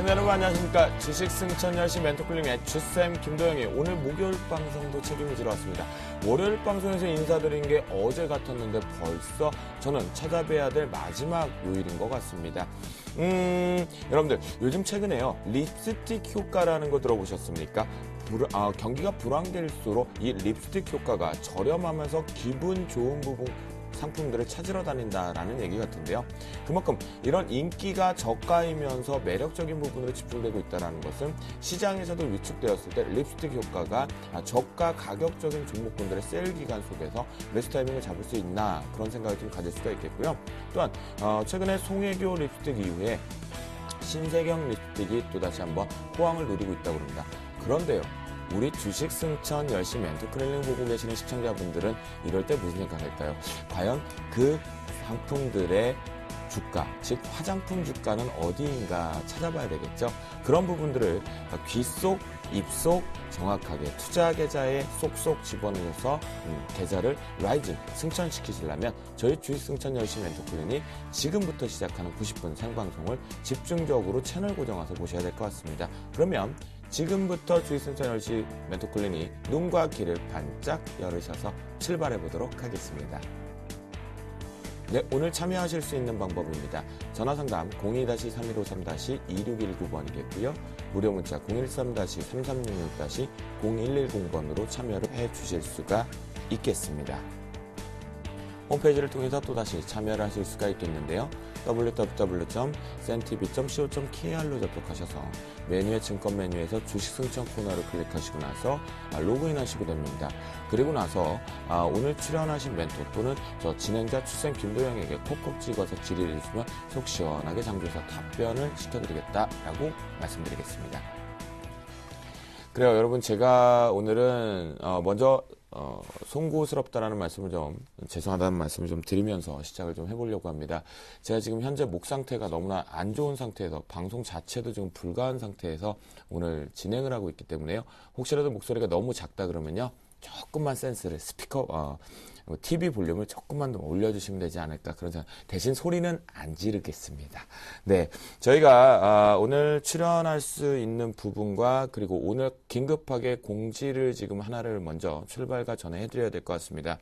여러분 안녕하십니까. 주식 승천 열시 멘토클링의 주쌤 김도영이 오늘 목요일 방송도 책임이 들어왔습니다. 월요일 방송에서 인사드린 게 어제 같았는데 벌써 저는 찾아뵈야 될 마지막 요일인 것 같습니다. 여러분들 요즘 최근에요. 립스틱 효과라는 거 들어보셨습니까? 경기가 불황될수록 이 립스틱 효과가 저렴하면서 기분 좋은 부분 상품들을 찾으러 다닌다라는 얘기 같은데요. 그만큼 이런 인기가 저가이면서 매력적인 부분으로 집중되고 있다는 것은 시장에서도 위축되었을 때 립스틱 효과가 저가 가격적인 종목군들의 세일 기간 속에서 매수 타이밍을 잡을 수 있나 그런 생각을 좀 가질 수가 있겠고요. 또한 최근에 송혜교 립스틱 이후에 신세경 립스틱이 또다시 한번 호황을 누리고 있다고 합니다. 그런데요. 우리 주식 승천 열심히 멘토클링 보고 계시는 시청자분들은 이럴 때 무슨 생각할까요? 과연 그 상품들의 주가, 즉 화장품 주가는 어디인가 찾아봐야 되겠죠. 그런 부분들을 귀 속, 입 속 정확하게 투자 계좌에 쏙쏙 집어넣어서 계좌를 라이징, 승천시키시려면 저희 주식 승천 열심히 멘토클링이 지금부터 시작하는 90분 생방송을 집중적으로 채널 고정해서 보셔야 될 것 같습니다. 그러면 지금부터 주식 승천 열시 멘토클리닉 눈과 귀를 반짝 열으셔서 출발해 보도록 하겠습니다. 네, 오늘 참여하실 수 있는 방법입니다. 전화상담 02-3153-2619번이겠고요. 무료 문자 013-3366-0110번으로 참여를 해 주실 수가 있겠습니다. 홈페이지를 통해서 또다시 참여를 하실 수가 있겠는데요. www.cntv.co.kr로 접속하셔서 메뉴의 증권 메뉴에서 주식 승천 코너를 클릭하시고 나서 로그인 하시게 됩니다. 그리고 나서 오늘 출연하신 멘토 또는 저 진행자 출생 김도영에게 콕콕 찍어서 질의를 해주시면 속 시원하게 장조사 답변을 시켜드리겠다라고 말씀드리겠습니다. 그래요. 여러분 제가 오늘은 먼저 송구스럽다라는 말씀을 좀 죄송하다는 말씀을 좀 드리면서 시작을 좀 해보려고 합니다. 제가 지금 현재 목 상태가 너무나 안 좋은 상태에서 방송 자체도 지금 불가한 상태에서 오늘 진행을 하고 있기 때문에요. 혹시라도 목소리가 너무 작다 그러면요. 조금만 센스를 스피커 TV 볼륨을 조금만 더 올려주시면 되지 않을까 그런 생각. 대신 소리는 안 지르겠습니다. 네, 저희가 오늘 출연할 수 있는 부분과 그리고 오늘 긴급하게 공지를 지금 하나를 먼저 출발과 전에 해드려야 될 것 같습니다.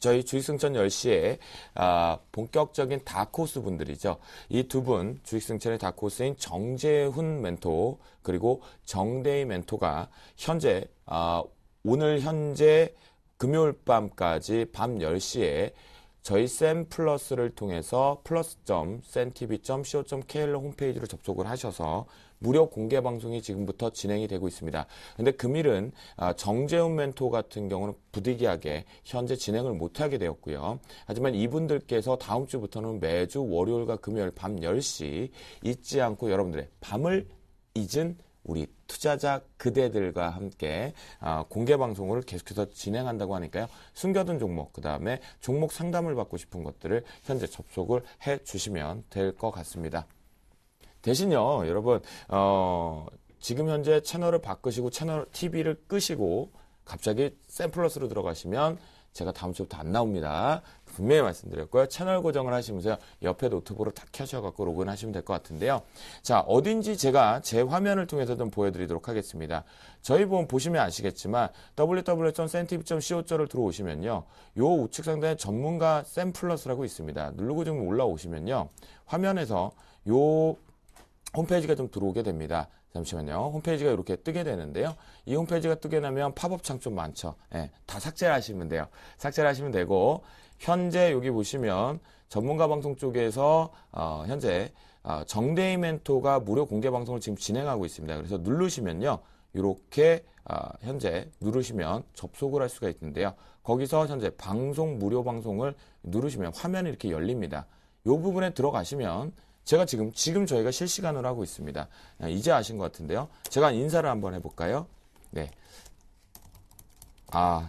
저희 주식승천 10시에 본격적인 다크호스 분들이죠. 이 두 분 주식승천의 다크호스인 정재훈 멘토 그리고 정대희 멘토가 현재 오늘 현재 금요일 밤까지 밤 10시에 저희 쌤 플러스를 통해서 plus.cntv.co.kr로 홈페이지로 접속을 하셔서 무료 공개 방송이 지금부터 진행이 되고 있습니다. 근데 금일은 정재훈 멘토 같은 경우는 부득이하게 현재 진행을 못하게 되었고요. 하지만 이분들께서 다음 주부터는 매주 월요일과 금요일 밤 10시 잊지 않고 여러분들의 밤을 잊은 우리 투자자 그대들과 함께 공개 방송을 계속해서 진행한다고 하니까요. 숨겨둔 종목, 그 다음에 종목 상담을 받고 싶은 것들을 현재 접속을 해 주시면 될 것 같습니다. 대신요, 여러분, 지금 현재 채널을 바꾸시고 채널 TV를 끄시고 갑자기 샘플러스로 들어가시면 제가 다음 주부터 안 나옵니다. 분명히 말씀드렸고요. 채널 고정을 하시면서 옆에 노트북으로 탁 켜셔갖고 로그인 하시면 될 것 같은데요. 자, 어딘지 제가 제 화면을 통해서 좀 보여드리도록 하겠습니다. 저희 보시면 아시겠지만 www.cntv.co.를 들어오시면요. 요 우측 상단에 전문가 샘플러스라고 있습니다. 누르고 좀 올라오시면요. 화면에서 요 홈페이지가 좀 들어오게 됩니다. 잠시만요. 홈페이지가 이렇게 뜨게 되는데요. 이 홈페이지가 뜨게 되면 팝업창 좀 많죠. 예, 다 삭제를 하시면 돼요. 삭제를 하시면 되고 현재 여기 보시면 전문가 방송 쪽에서 현재 정대희 멘토가 무료 공개 방송을 지금 진행하고 있습니다. 그래서 누르시면요. 이렇게 현재 누르시면 접속을 할 수가 있는데요. 거기서 현재 방송 무료 방송을 누르시면 화면이 이렇게 열립니다. 이 부분에 들어가시면 제가 지금 저희가 실시간으로 하고 있습니다. 이제 아신 것 같은데요. 제가 인사를 한번 해볼까요? 네.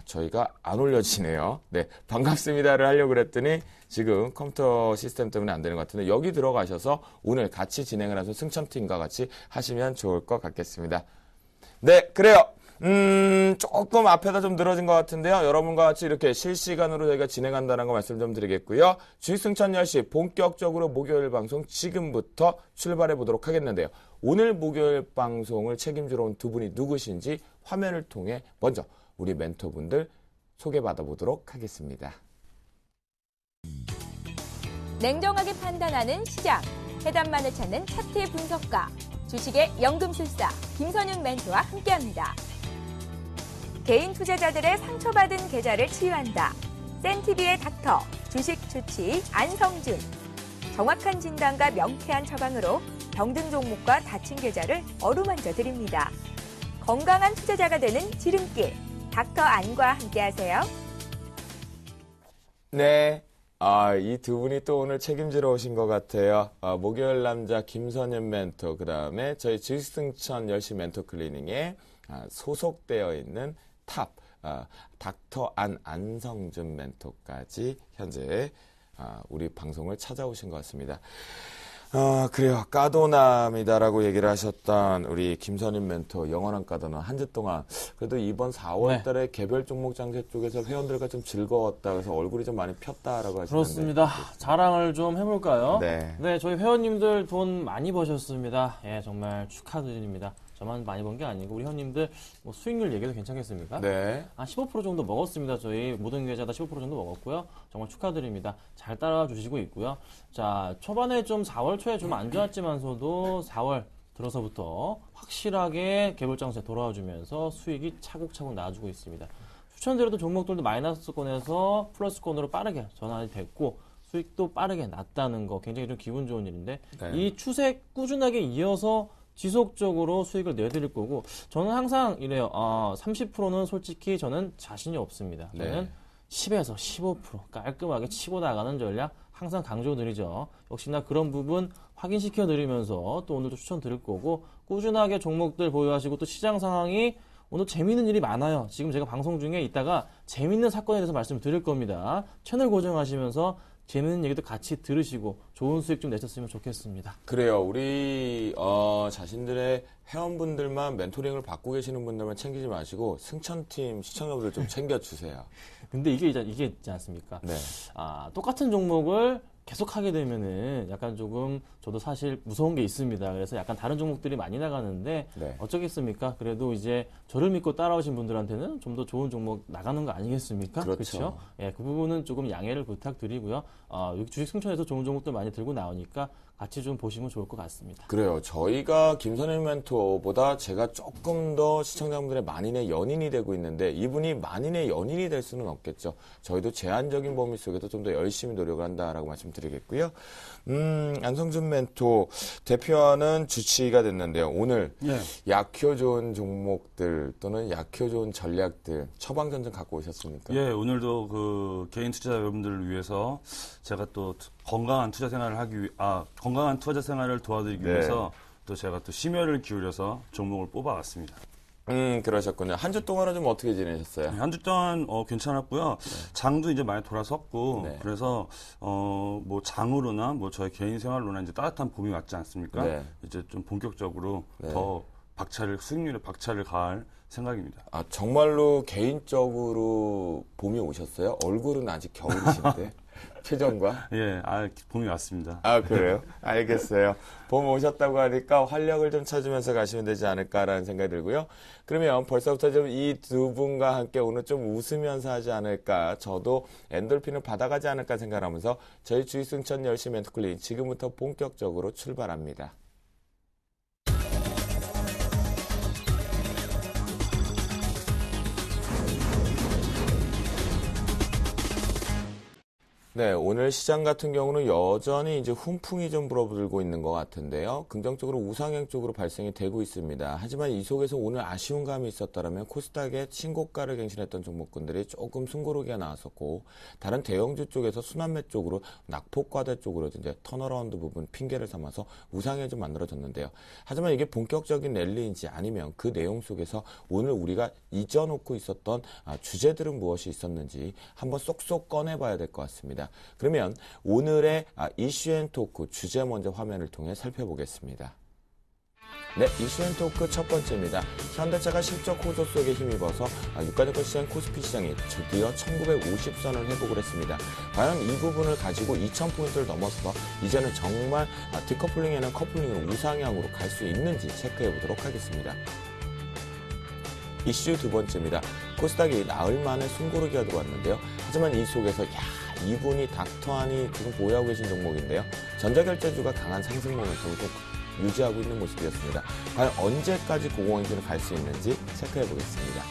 저희가 안 올려지네요. 네. 반갑습니다를 하려고 그랬더니 지금 컴퓨터 시스템 때문에 안 되는 것 같은데 여기 들어가셔서 오늘 같이 진행을 해서 승천팀과 같이 하시면 좋을 것 같겠습니다. 네. 그래요. 조금 앞에다 좀 늘어진 것 같은데요. 여러분과 같이 이렇게 실시간으로 저희가 진행한다는 거 말씀 좀 드리겠고요. 주식승천 10시 본격적으로 목요일 방송 지금부터 출발해 보도록 하겠는데요. 오늘 목요일 방송을 책임지러 온 두 분이 누구신지 화면을 통해 먼저 우리 멘토분들 소개받아 보도록 하겠습니다. 냉정하게 판단하는 시장, 해답만을 찾는 차트의 분석가, 주식의 연금술사 김선윤 멘토와 함께합니다. 개인 투자자들의 상처받은 계좌를 치유한다. 센티비의 닥터, 주식 주치 안성준. 정확한 진단과 명쾌한 처방으로 병든 종목과 다친 계좌를 어루만져 드립니다. 건강한 투자자가 되는 지름길, 닥터 안과 함께하세요. 네. 이 두 분이 또 오늘 책임지러 오신 것 같아요. 목요일 남자 김선윤 멘토, 그 다음에 저희 주식승천 10시 멘토 클리닝에 소속되어 있는 탑, 닥터 안성준 멘토까지 현재 우리 방송을 찾아오신 것 같습니다. 그래요. 까도남이다라고 얘기를 하셨던 우리 김선윤 멘토, 영원한 까도남. 한 주 동안 그래도 이번 4월 달에 개별 종목 장세 쪽에서 회원들과 좀 즐거웠다. 그래서 얼굴이 좀 많이 폈다라고 하시는데. 그렇습니다. 자랑을 좀 해볼까요? 네. 저희 회원님들 돈 많이 버셨습니다. 예, 정말 축하드립니다. 저만 많이 번 게 아니고 우리 회원님들 뭐 수익률 얘기도 괜찮겠습니까? 네. 한 15% 정도 먹었습니다. 저희 모든 계좌다 15% 정도 먹었고요. 정말 축하드립니다. 잘 따라와 주시고 있고요. 자, 초반에 좀 4월 초에 좀 안 좋았지만서도 4월 들어서부터 확실하게 개별장세 돌아와 주면서 수익이 차곡차곡 나아지고 있습니다. 추천드렸던 종목들도 마이너스권에서 플러스권으로 빠르게 전환이 됐고 수익도 빠르게 났다는 거 굉장히 좀 기분 좋은 일인데 네. 이 추세 꾸준하게 이어서 지속적으로 수익을 내드릴 거고 저는 항상 이래요. 30%는 솔직히 저는 자신이 없습니다. 저는 네. 10에서 15% 깔끔하게 치고 나가는 전략 항상 강조드리죠. 역시나 그런 부분 확인시켜 드리면서 또 오늘도 추천 드릴 거고 꾸준하게 종목들 보유하시고 또 시장 상황이 오늘 재미있는 일이 많아요. 지금 제가 방송 중에 이따가 재미있는 사건에 대해서 말씀을 드릴 겁니다. 채널 고정하시면서 재밌는 얘기도 같이 들으시고 좋은 수익 좀 내셨으면 좋겠습니다. 그래요. 우리 자신들의 회원분들만 멘토링을 받고 계시는 분들만 챙기지 마시고 승천팀 시청자분들 좀 챙겨주세요. 근데 이게 있지 않습니까? 네. 똑같은 종목을 계속 하게 되면은 약간 조금 저도 사실 무서운 게 있습니다. 그래서 약간 다른 종목들이 많이 나가는데 네. 어쩌겠습니까? 그래도 이제 저를 믿고 따라오신 분들한테는 좀 더 좋은 종목 나가는 거 아니겠습니까? 그렇죠. 예, 그 부분은 조금 양해를 부탁드리고요. 여기 주식 승천에서 좋은 종목들 많이 들고 나오니까 같이 좀 보시면 좋을 것 같습니다. 그래요. 저희가 김선일 멘토보다 제가 조금 더 시청자분들의 만인의 연인이 되고 있는데 이분이 만인의 연인이 될 수는 없겠죠. 저희도 제한적인 범위 속에서 좀 더 열심히 노력을 한다라고 말씀드리겠고요. 안성준 멘토 대표하는 주치의가 됐는데요. 오늘 약효 좋은 종목들 또는 약효 좋은 전략들 처방전좀 갖고 오셨습니까? 예, 오늘도 그 개인 투자자 여러분들을 위해서 제가 또 건강한 투자 생활을 건강한 투자 생활을 도와드리기 네. 위해서 또 제가 또 심혈을 기울여서 종목을 뽑아왔습니다. 그러셨군요. 한 주 동안은 좀 어떻게 지내셨어요? 한 주 동안 괜찮았고요. 장도 이제 많이 돌아섰고 네. 그래서 뭐 장으로나 뭐 저희 개인 생활로나 이제 따뜻한 봄이 왔지 않습니까? 네. 이제 좀 본격적으로 네. 더 수익률에 박차를 가할 생각입니다. 정말로 개인적으로 봄이 오셨어요? 얼굴은 아직 겨울이신데 표정과? 예, 봄이 왔습니다. 그래요? 알겠어요. 봄 오셨다고 하니까 활력을 좀 찾으면서 가시면 되지 않을까라는 생각이 들고요. 그러면 벌써부터 좀 이 두 분과 함께 오늘 좀 웃으면서 하지 않을까, 저도 엔돌핀을 받아가지 않을까 생각하면서 저희 주식승천 10시 멘토클린 지금부터 본격적으로 출발합니다. 네, 오늘 시장 같은 경우는 여전히 이제 훈풍이 좀 불어들고 있는 것 같은데요. 긍정적으로 우상향 쪽으로 발생이 되고 있습니다. 하지만 이 속에서 오늘 아쉬운 감이 있었다면 코스닥의 신고가를 갱신했던 종목군들이 조금 숨고르기가 나왔었고, 다른 대형주 쪽에서 순환매 쪽으로 낙폭과대 쪽으로 이제 턴어라운드 부분 핑계를 삼아서 우상향이 좀 만들어졌는데요. 하지만 이게 본격적인 랠리인지 아니면 그 내용 속에서 오늘 우리가 잊어놓고 있었던 주제들은 무엇이 있었는지 한번 쏙쏙 꺼내봐야 될 것 같습니다. 그러면 오늘의 이슈 앤 토크 주제 먼저 화면을 통해 살펴보겠습니다. 네, 이슈앤 토크 첫 번째입니다. 현대차가 실적 호조 속에 힘입어서 유가증권 시장 코스피 시장이 드디어 1950선을 회복을 했습니다. 과연 이 부분을 가지고 2000포인트를 넘어서 이제는 정말 디커플링에는 커플링으로 우상향으로 갈 수 있는지 체크해 보도록 하겠습니다. 이슈 두 번째입니다. 코스닥이 나흘 만에 숨고르기가 들어왔는데요. 하지만 이 속에서 이분이 닥터안이 지금 보유하고 계신 종목인데요. 전자결제주가 강한 상승 모멘텀을 좀 유지하고 있는 모습이었습니다. 과연 언제까지 고공행진을 갈 수 있는지 체크해 보겠습니다.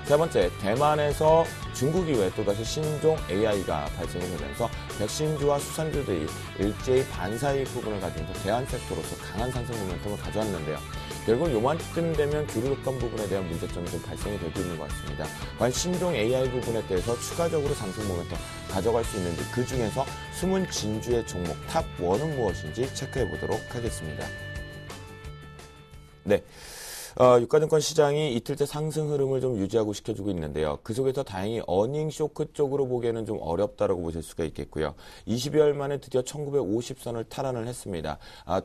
세 번째, 대만에서 중국 이후에 또다시 신종 AI가 발생이 되면서 백신주와 수산주들이 일제히 반사이익 부분을 가지면서 대안섹터로서 강한 상승 모멘텀을 가져왔는데요. 결국 요만큼 되면 주류독감 부분에 대한 문제점이 좀 발생이 되고 있는 것 같습니다. 과연 신종 AI 부분에 대해서 추가적으로 상승 모멘텀 가져갈 수 있는지, 그 중에서 숨은 진주의 종목 탑1은 무엇인지 체크해 보도록 하겠습니다. 네. 유가증권 시장이 이틀째 상승 흐름을 좀 유지하고 시켜주고 있는데요. 그 속에서 다행히 어닝 쇼크 쪽으로 보기에는 좀 어렵다라고 보실 수가 있겠고요. 20여일 만에 드디어 1950선을 탈환을 했습니다.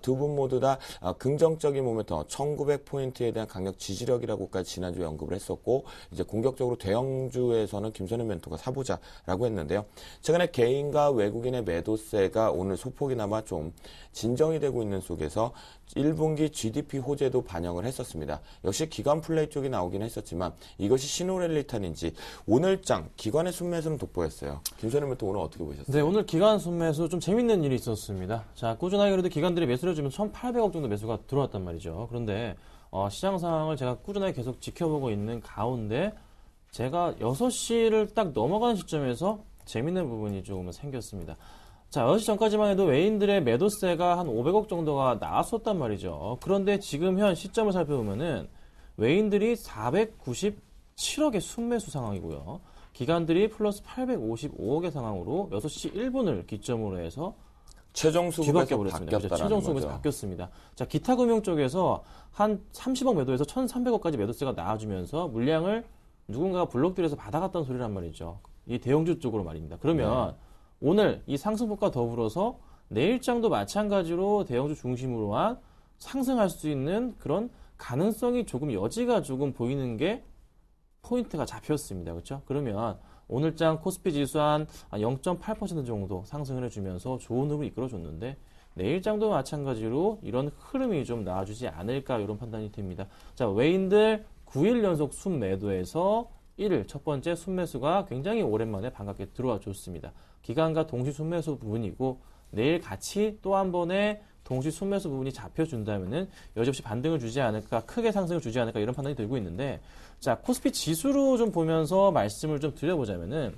두 분 모두 다 긍정적인 모멘텀 1900포인트에 대한 강력 지지력이라고까지 지난주에 언급을 했었고, 이제 공격적으로 대형주에서는 김선현 멘토가 사보자라고 했는데요. 최근에 개인과 외국인의 매도세가 오늘 소폭이나마 좀 진정이 되고 있는 속에서 1분기 GDP 호재도 반영을 했었습니다. 역시 기관 플레이 쪽이 나오긴 했었지만 이것이 신호랠리탄인지 오늘장 기관의 순매수는 돋보였어요. 김선현 멘토 오늘 어떻게 보셨어요? 네, 오늘 기관 순매수 좀 재밌는 일이 있었습니다. 자, 꾸준하게 그래도 기관들이 매수를 해주면 1,800억 정도 매수가 들어왔단 말이죠. 그런데 시장 상황을 제가 꾸준하게 계속 지켜보고 있는 가운데 제가 6시를 딱 넘어가는 시점에서 재밌는 부분이 조금 생겼습니다. 자, 6시 전까지만 해도 외인들의 매도세가 한 500억 정도가 나왔었단 말이죠. 그런데 지금 현 시점을 살펴보면은 외인들이 497억의 순매수 상황이고요. 기관들이 플러스 855억의 상황으로 6시 1분을 기점으로 해서 최종 수급에서 바뀌었다는 최종 수급에서 거죠. 바뀌었습니다. 자, 기타 금융 쪽에서 한 30억 매도에서 1,300억까지 매도세가 나와주면서 물량을 누군가가 블록들에서 받아갔다는 소리란 말이죠. 이 대형주 쪽으로 말입니다. 그러면 오늘 이 상승폭과 더불어서 내일장도 마찬가지로 대형주 중심으로 한 상승할 수 있는 그런 가능성이 조금 여지가 조금 보이는 게 포인트가 잡혔습니다. 그렇죠? 그러면 오늘장 코스피 지수 한 0.8% 정도 상승을 해주면서 좋은 흐름을 이끌어줬는데 내일장도 마찬가지로 이런 흐름이 좀 나와주지 않을까 이런 판단이 듭니다. 자, 외인들 9일 연속 순매도에서 1일 첫 번째 순매수가 굉장히 오랜만에 반갑게 들어와 줬습니다. 기관과 동시 순매수 부분이고 내일 같이 또 한 번의 동시 순매수 부분이 잡혀준다면은 여지없이 반등을 주지 않을까, 크게 상승을 주지 않을까 이런 판단이 들고 있는데, 자, 코스피 지수로 좀 보면서 말씀을 좀 드려보자면은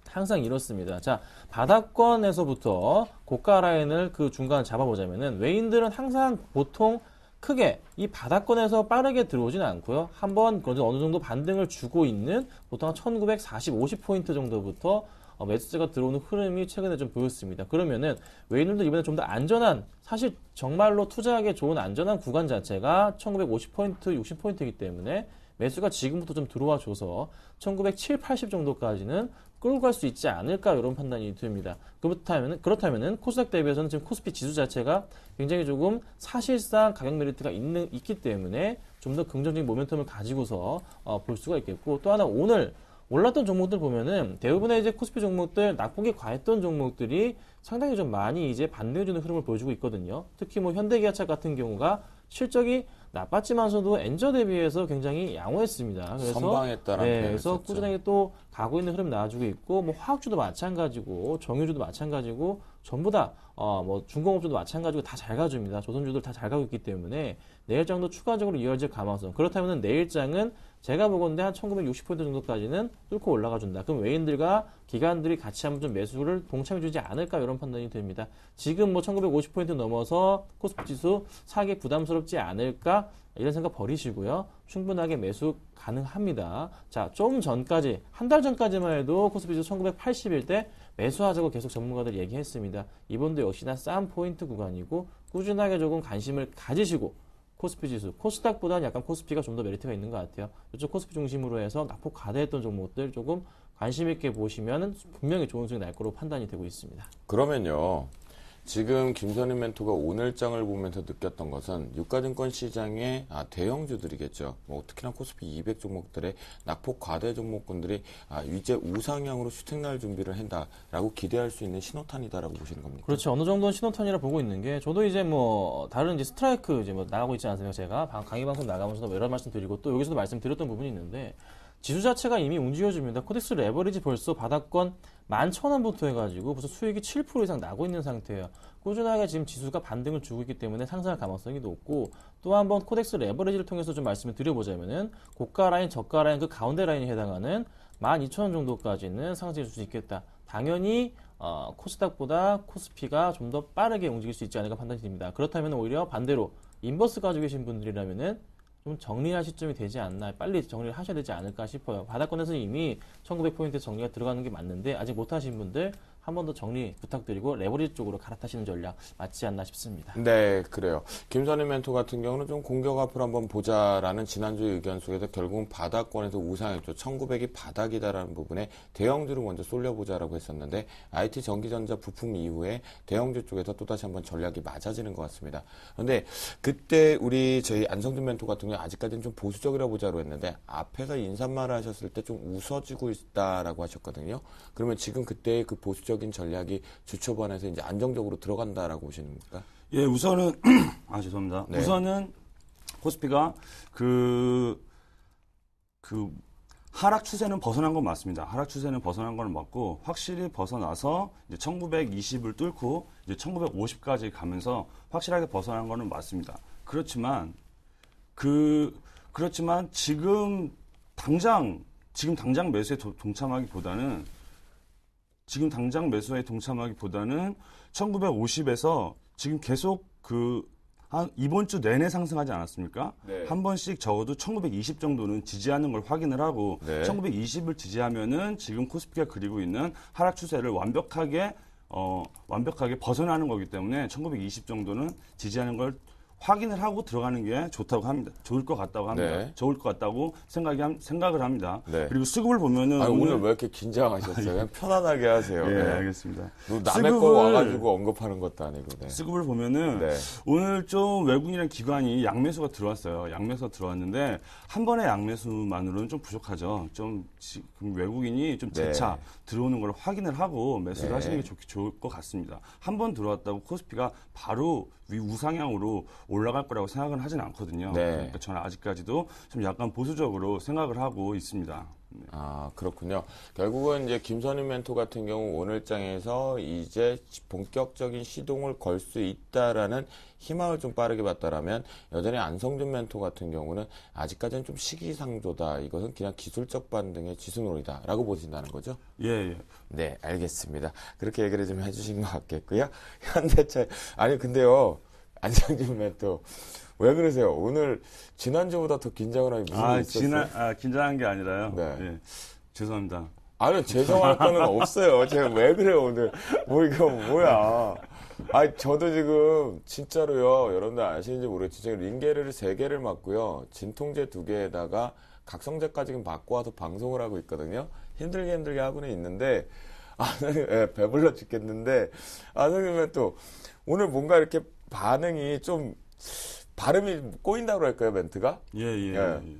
항상 이렇습니다. 자, 바닥권에서부터 고가 라인을 그 중간을 잡아보자면은 외인들은 항상 보통 크게 이 바닥권에서 빠르게 들어오지는 않고요. 한번 어느 정도 반등을 주고 있는 보통 한 1940, 50포인트 정도부터 매수세가 들어오는 흐름이 최근에 좀 보였습니다. 그러면은 외인들도 이번에 좀 더 안전한, 사실 정말로 투자하기에 좋은 안전한 구간 자체가 1950포인트, 60포인트이기 때문에 매수가 지금부터 좀 들어와 줘서 1970, 80 정도까지는 끌고 갈 수 있지 않을까 이런 판단이 듭니다. 그렇다면은 코스닥 대비해서는 지금 코스피 지수 자체가 굉장히 조금 사실상 가격 메리트가 있기 때문에 좀 더 긍정적인 모멘텀을 가지고서 볼 수가 있겠고, 또 하나 오늘 올랐던 종목들 보면은 대부분의 이제 코스피 종목들 낙폭이 과했던 종목들이 상당히 좀 많이 이제 반등해주는 흐름을 보여주고 있거든요. 특히 뭐 현대기아차 같은 경우가 실적이 나빴지만서도 엔저 대비해서 굉장히 양호했습니다. 그래서 선방했다라는 표현을 그래서 썼죠. 꾸준하게 또 가고 있는 흐름 나와주고 있고, 뭐 화학주도 마찬가지고 정유주도 마찬가지고 전부 다 뭐 중공업주도 마찬가지고 다 잘 가줍니다. 조선주들 다 잘 가고 있기 때문에 내일장도 추가적으로 이어질 가능성. 그렇다면 내일장은 제가 보건대 한 1960포인트 정도까지는 뚫고 올라가 준다. 그럼 외인들과 기관들이 같이 한번 좀 매수를 동참해주지 않을까 이런 판단이 됩니다. 지금 뭐 1950포인트 넘어서 코스피 지수 사기 부담스럽지 않을까 이런 생각 버리시고요. 충분하게 매수 가능합니다. 자, 좀 전까지, 한 달 전까지만 해도 코스피 지수 1980일 때 매수하자고 계속 전문가들이 얘기했습니다. 이번도 역시나 싼 포인트 구간이고 꾸준하게 조금 관심을 가지시고 코스피 지수, 코스닥보다는 약간 코스피가 좀 더 메리트가 있는 것 같아요. 이쪽 코스피 중심으로 해서 낙폭 과대했던 종목들 조금 관심 있게 보시면 분명히 좋은 수익 날 거로 판단이 되고 있습니다. 그러면요, 지금 김선희 멘토가 오늘장을 보면서 느꼈던 것은 유가증권 시장의 대형주들이겠죠. 뭐 특히나 코스피 200 종목들의 낙폭 과대 종목군들이 이제 우상향으로 슈팅 날 준비를 한다라고 기대할 수 있는 신호탄이다라고 보시는 겁니까? 그렇죠. 어느 정도는 신호탄이라 보고 있는 게 저도 이제 뭐 다른 이제 스트라이크 이제 뭐 나가고 있지 않습니까? 제가 강의 방송 나가면서도 여러 말씀 드리고 또 여기서도 말씀드렸던 부분이 있는데 지수 자체가 이미 움직여줍니다. 코덱스 레버리지 벌써 바닥권 11,000원부터 해가지고 벌써 수익이 7% 이상 나고 있는 상태예요. 꾸준하게 지금 지수가 반등을 주고 있기 때문에 상승할 가능성이 높고 또 한번 코덱스 레버리지를 통해서 좀 말씀을 드려보자면은 고가 라인, 저가 라인 그 가운데 라인에 해당하는 12,000원 정도까지는 상승해 줄 수 있겠다. 당연히 코스닥보다 코스피가 좀 더 빠르게 움직일 수 있지 않을까 판단이 듭니다. 그렇다면 오히려 반대로 인버스 가지고 계신 분들이라면은 좀 정리할 시점이 되지 않나, 빨리 정리를 하셔야 되지 않을까 싶어요. 바닥권에서 이미 1900포인트 정리가 들어가는 게 맞는데 아직 못하신 분들 한 번 더 정리 부탁드리고 레버리지 쪽으로 갈아타시는 전략 맞지 않나 싶습니다. 네, 그래요. 김선희 멘토 같은 경우는 좀 공격 앞으로 한번 보자라는 지난주 의견 속에서 결국은 바닥권에서 우상했죠. 1900이 바닥이다라는 부분에 대형주를 먼저 쏠려보자라고 했었는데 IT 전기전자 부품 이후에 대형주 쪽에서 또다시 한번 전략이 맞아지는 것 같습니다. 그런데 그때 저희 안성준 멘토 같은 경우 아직까지는 좀 보수적이라 보자로 했는데 앞에서 인사말을 하셨을 때 좀 웃어지고 있다라고 하셨거든요. 그러면 지금 그때의 그 보수적인 전략이 주초반에서 이제 안정적으로 들어간다라고 보시는 겁니까? 예, 우선은 죄송합니다. 네. 우선은 코스피가 그 하락 추세는 벗어난 건 맞습니다. 하락 추세는 벗어난 건 맞고 확실히 벗어나서 이제 1920을 뚫고 이제 1950까지 가면서 확실하게 벗어난 거는 맞습니다. 그렇지만 지금 당장 매수에 동참하기보다는 1950에서 지금 계속 한 이번 주 내내 상승하지 않았습니까? 네. 한 번씩 적어도 1920 정도는 지지하는 걸 확인을 하고 네. 1920을 지지하면은 지금 코스피가 그리고 있는 하락 추세를 완벽하게 벗어나는 거기 때문에 1920 정도는 지지하는 걸 확인을 하고 들어가는 게 좋을 것 같다고 합니다. 네. 좋을 것 같다고 생각을 합니다. 네. 그리고 수급을 보면은 오늘 왜 이렇게 긴장하셨어요? 그냥 편안하게 하세요. 네, 네. 알겠습니다. 남의 거 와가지고 언급하는 것도 아니고. 네. 수급을 보면은 네. 오늘 좀 외국인이랑 기관이 양매수가 들어왔어요. 양매수가 들어왔는데 한 번의 양매수만으로는 좀 부족하죠. 좀 지금 외국인이 좀 재차 들어오는 걸 확인을 하고 매수를 하시는 게 좋을 것 같습니다. 한 번 들어왔다고 코스피가 바로 우상향으로 올라갈 거라고 생각은 하진 않거든요. 네. 그러니까 저는 아직까지도 좀 약간 보수적으로 생각을 하고 있습니다. 아, 그렇군요. 결국은 이제 김선희 멘토 같은 경우 오늘장에서 이제 본격적인 시동을 걸 수 있다라는 희망을 좀 빠르게 봤다라면 여전히 안성준 멘토 같은 경우는 아직까지는 좀 시기상조다. 이것은 그냥 기술적 반등의 지수놀이다라고 보신다는 거죠? 예. 네, 알겠습니다. 그렇게 얘기를 좀 해주신 것 같겠고요. 현대차, 근데요, 안성준 멘토. 왜 그러세요? 오늘 지난주보다 더 긴장을 하기 무슨 일 있었어요? 긴장한 게 아니라요. 네. 예, 죄송합니다. 아니, 죄송할 거는 없어요. 제가 왜 그래요, 오늘. 이거 뭐야. 저도 지금, 진짜로요, 여러분들 아시는지 모르겠지만, 링게르를 3개를 맞고요, 진통제 2개에다가 각성제까지 맞고 와서 방송을 하고 있거든요. 힘들게 하고는 있는데, 배불러 죽겠는데, 선생님은 또, 오늘 뭔가 이렇게 반응이 좀, 발음이 꼬인다고 할까요, 멘트가? 예.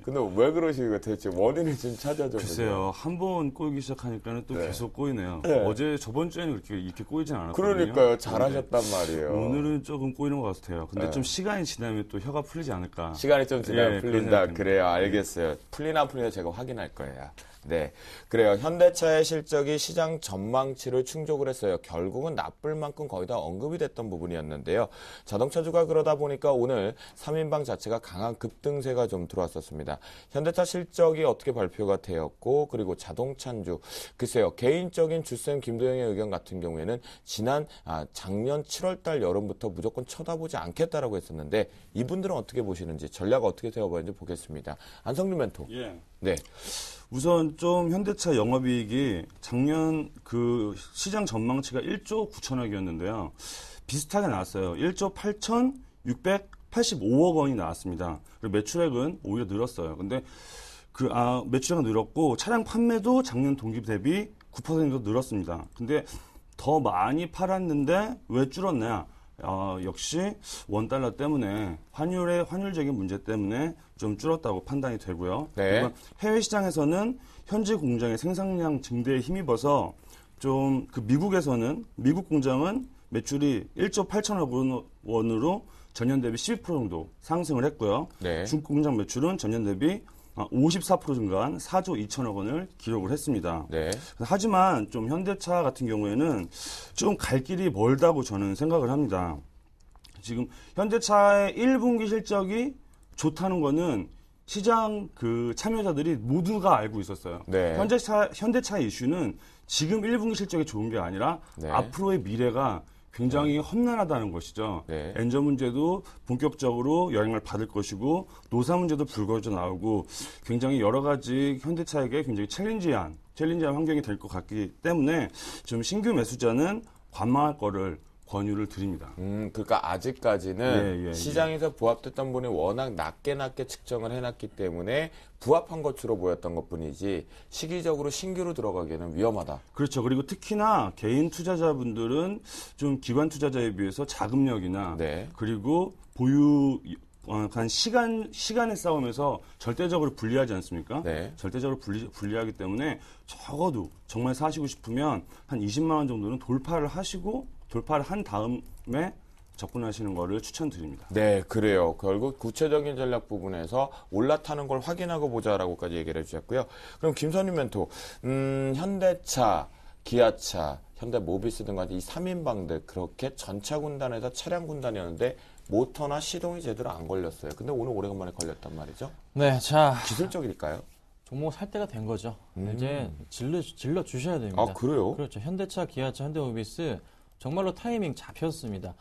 근데 왜 그러시고 대체 원인을 좀 찾아줘. 글쎄요, 한 번 꼬이기 시작하니까는 또 계속 꼬이네요. 저번 주에는 이렇게 꼬이진 않았거든요. 그러니까요, 잘하셨단 말이에요. 오늘은 조금 꼬이는 것 같아요. 근데 좀 시간이 지나면 또 혀가 풀리지 않을까. 시간이 좀 지나면 풀린다. 그래요, 알겠어요. 풀리나 제가 확인할 거예요. 네, 그래요. 현대차의 실적이 시장 전망치를 충족을 했어요. 결국은 나쁠 만큼 거의 다 언급이 됐던 부분이었는데요. 자동차주가 그러다 보니까 오늘 3인방 자체가 강한 급등세가 좀 들어왔었습니다. 현대차 실적이 어떻게 발표가 되었고, 그리고 자동차주, 글쎄요, 개인적인 주쌤 김도영의 의견 같은 경우에는 작년 7월달 여름부터 무조건 쳐다보지 않겠다라고 했었는데, 이분들은 어떻게 보시는지, 전략 어떻게 세워보는지 보겠습니다. 안성준 멘토. 예. 네. 우선 좀 현대차 영업이익이 작년 시장 전망치가 1조 9천억이었는데요. 비슷하게 나왔어요. 1조 8,685억 원이 나왔습니다. 그리고 매출액은 오히려 늘었어요. 근데 매출액은 늘었고 차량 판매도 작년 동기 대비 9% 늘었습니다. 근데 더 많이 팔았는데 왜 줄었냐? 역시 원달러 때문에 환율적인 문제 때문에 좀 줄었다고 판단이 되고요. 네. 그리고 해외 시장에서는 현지 공장의 생산량 증대에 힘입어서 좀 그 미국 공장은 매출이 1조 8천억 원으로 전년 대비 12% 정도 상승을 했고요. 네. 중국 공장 매출은 전년 대비 54% 증가한 4조 2천억 원을 기록을 했습니다. 네. 하지만 좀 현대차 같은 경우에는 좀 갈 길이 멀다고 저는 생각을 합니다. 지금 현대차의 1분기 실적이 좋다는 거는 시장 그 참여자들이 모두가 알고 있었어요. 네. 현대차 이슈는 지금 1분기 실적이 좋은 게 아니라 네. 앞으로의 미래가 굉장히 험난하다는 것이죠. 네. 엔저 문제도 본격적으로 영향을 받을 것이고 노사 문제도 불거져 나오고 굉장히 여러 가지 현대차에게 굉장히 챌린지한 환경이 될 것 같기 때문에 좀 신규 매수자는 관망할 거를 권유를 드립니다. 그러니까 아직까지는 예. 시장에서 부합됐던 분이 워낙 낮게 측정을 해놨기 때문에 부합한 것으로 보였던 것뿐이지 시기적으로 신규로 들어가기에는 위험하다. 그렇죠. 그리고 특히나 개인 투자자분들은 좀 기관 투자자에 비해서 자금력이나 네. 그리고 보유 한 시간의 싸움에서 절대적으로 불리하지 않습니까? 네. 절대적으로 불리하기 때문에 적어도 정말 사시고 싶으면 한 20만 원 정도는 돌파를 한 다음에 접근하시는 거를 추천드립니다. 네, 그래요. 결국 구체적인 전략 부분에서 올라타는 걸 확인하고 보자라고까지 얘기를 해주셨고요. 그럼 김선윤 멘토, 현대차, 기아차, 현대모비스 등 같은 이 3인방들 그렇게 전차 군단에서 차량 군단이었는데 모터나 시동이 제대로 안 걸렸어요. 근데 오늘 오래간만에 걸렸단 말이죠. 네, 자 기술적일까요? 종목 살 때가 된 거죠. 이제 질러 주셔야 됩니다. 아, 그래요? 그렇죠. 현대차, 기아차, 현대모비스 정말로 타이밍 잡혔습니다.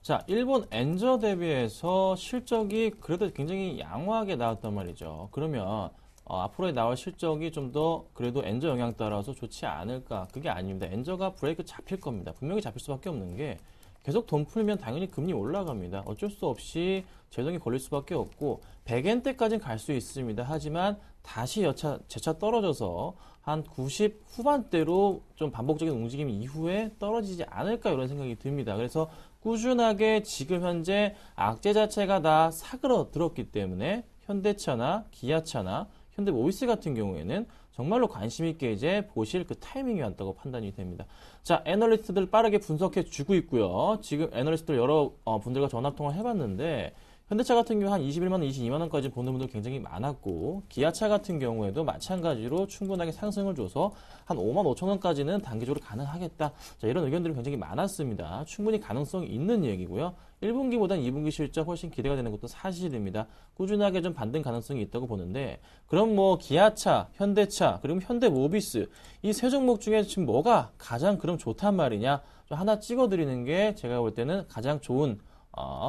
자, 일본 엔저 대비해서 실적이 그래도 굉장히 양호하게 나왔단 말이죠. 그러면 앞으로에 나올 실적이 좀 더 그래도 엔저 영향 따라서 좋지 않을까? 그게 아닙니다. 엔저가 브레이크 잡힐 겁니다. 분명히 잡힐 수밖에 없는 게 계속 돈 풀면 당연히 금리 올라갑니다. 어쩔 수 없이 제동이 걸릴 수밖에 없고 100엔대까지는 갈 수 있습니다. 하지만 다시 재차 떨어져서 한 90 후반대로 좀 반복적인 움직임 이후에 떨어지지 않을까 이런 생각이 듭니다. 그래서 꾸준하게 지금 현재 악재 자체가 다 사그러들었기 때문에 현대차나 기아차나 현대모비스 같은 경우에는 정말로 관심 있게 이제 보실 그 타이밍이 왔다고 판단이 됩니다. 자, 애널리스트들 빠르게 분석해 주고 있고요. 지금 애널리스트들 여러 분들과 전화 통화를 해봤는데 현대차 같은 경우 한 21만 원, 22만 원까지 보는 분들 굉장히 많았고 기아차 같은 경우에도 마찬가지로 충분하게 상승을 줘서 한 5만 5천 원까지는 단기적으로 가능하겠다. 자, 이런 의견들이 굉장히 많았습니다. 충분히 가능성이 있는 얘기고요. 1분기보다는 2분기 실적 훨씬 기대가 되는 것도 사실입니다. 꾸준하게 좀 반등 가능성이 있다고 보는데 그럼 뭐 기아차, 현대차, 그리고 현대모비스 이 세 종목 중에 지금 뭐가 가장 그럼 좋단 말이냐? 좀 하나 찍어드리는 게 제가 볼 때는 가장 좋은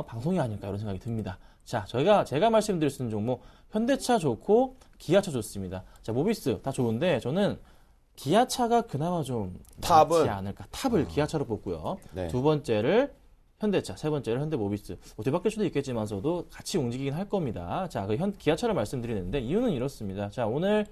방송이 아닐까 이런 생각이 듭니다. 자, 제가 말씀드릴 수 있는 종목 현대차 좋고 기아차 좋습니다. 자, 모비스 다 좋은데 저는 기아차가 그나마 좀 낫지 않을까. 탑을 기아차로 뽑고요. 네. 두 번째를 현대차, 세 번째를 현대모비스. 뒤바뀔 수도 있겠지만서도 같이 움직이긴 할 겁니다. 자, 기아차를 말씀드리는데 이유는 이렇습니다. 자, 오늘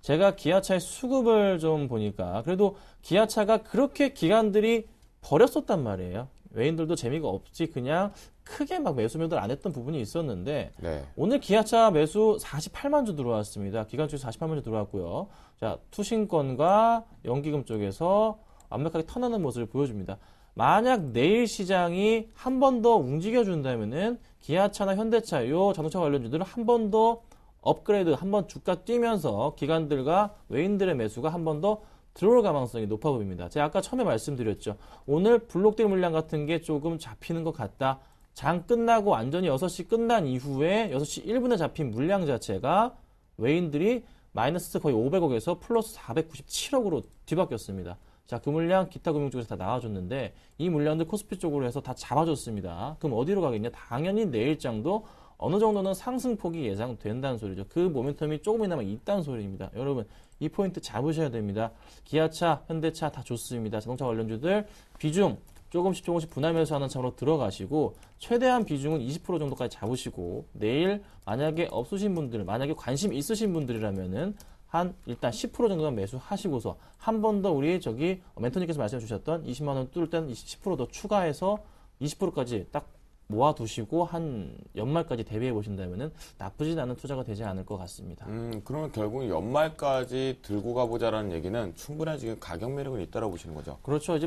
제가 기아차의 수급을 좀 보니까 그래도 기아차가 그렇게 기관들이 버렸었단 말이에요. 외인들도 재미가 없지 그냥 크게 막 매수매도를 안 했던 부분이 있었는데 네. 오늘 기아차 매수 48만 주 들어왔습니다. 기관 쪽에서 48만 주 들어왔고요. 자, 투신권과 연기금 쪽에서 완벽하게 턴하는 모습을 보여줍니다. 만약 내일 시장이 한 번 더 움직여준다면은 기아차나 현대차 요 자동차 관련주들은 한 번 더 업그레이드, 한 번 주가 뛰면서 기관들과 외인들의 매수가 한 번 더 들어올 가능성이 높아 보입니다. 제가 아까 처음에 말씀드렸죠. 오늘 블록딜 물량 같은 게 조금 잡히는 것 같다. 장 끝나고 완전히 6시 끝난 이후에 6시 1분에 잡힌 물량 자체가 외인들이 마이너스 거의 500억에서 플러스 497억으로 뒤바뀌었습니다. 자, 그 물량 기타 금융 쪽에서 다 나와줬는데 이 물량들 코스피 쪽으로 해서 다 잡아줬습니다. 그럼 어디로 가겠냐? 당연히 내일장도 어느 정도는 상승폭이 예상된다는 소리죠. 그 모멘텀이 조금이나마 있다는 소리입니다. 여러분 이 포인트 잡으셔야 됩니다. 기아차, 현대차 다 좋습니다. 자동차 관련주들 비중 조금씩 분할매수 하는 차로 들어가시고 최대한 비중은 20% 정도까지 잡으시고 내일 만약에 없으신 분들, 만약에 관심 있으신 분들이라면은 일단 10% 정도만 매수하시고서 한 번 더 우리 멘토님께서 말씀해 주셨던 20만 원 뚫을 땐 10% 더 추가해서 20%까지 딱 모아두시고 한 연말까지 대비해 보신다면은 나쁘진 않은 투자가 되지 않을 것 같습니다. 그러면 결국 연말까지 들고 가보자라는 얘기는 충분한 지금 가격 매력은 있다라고 보시는 거죠? 그렇죠. 이제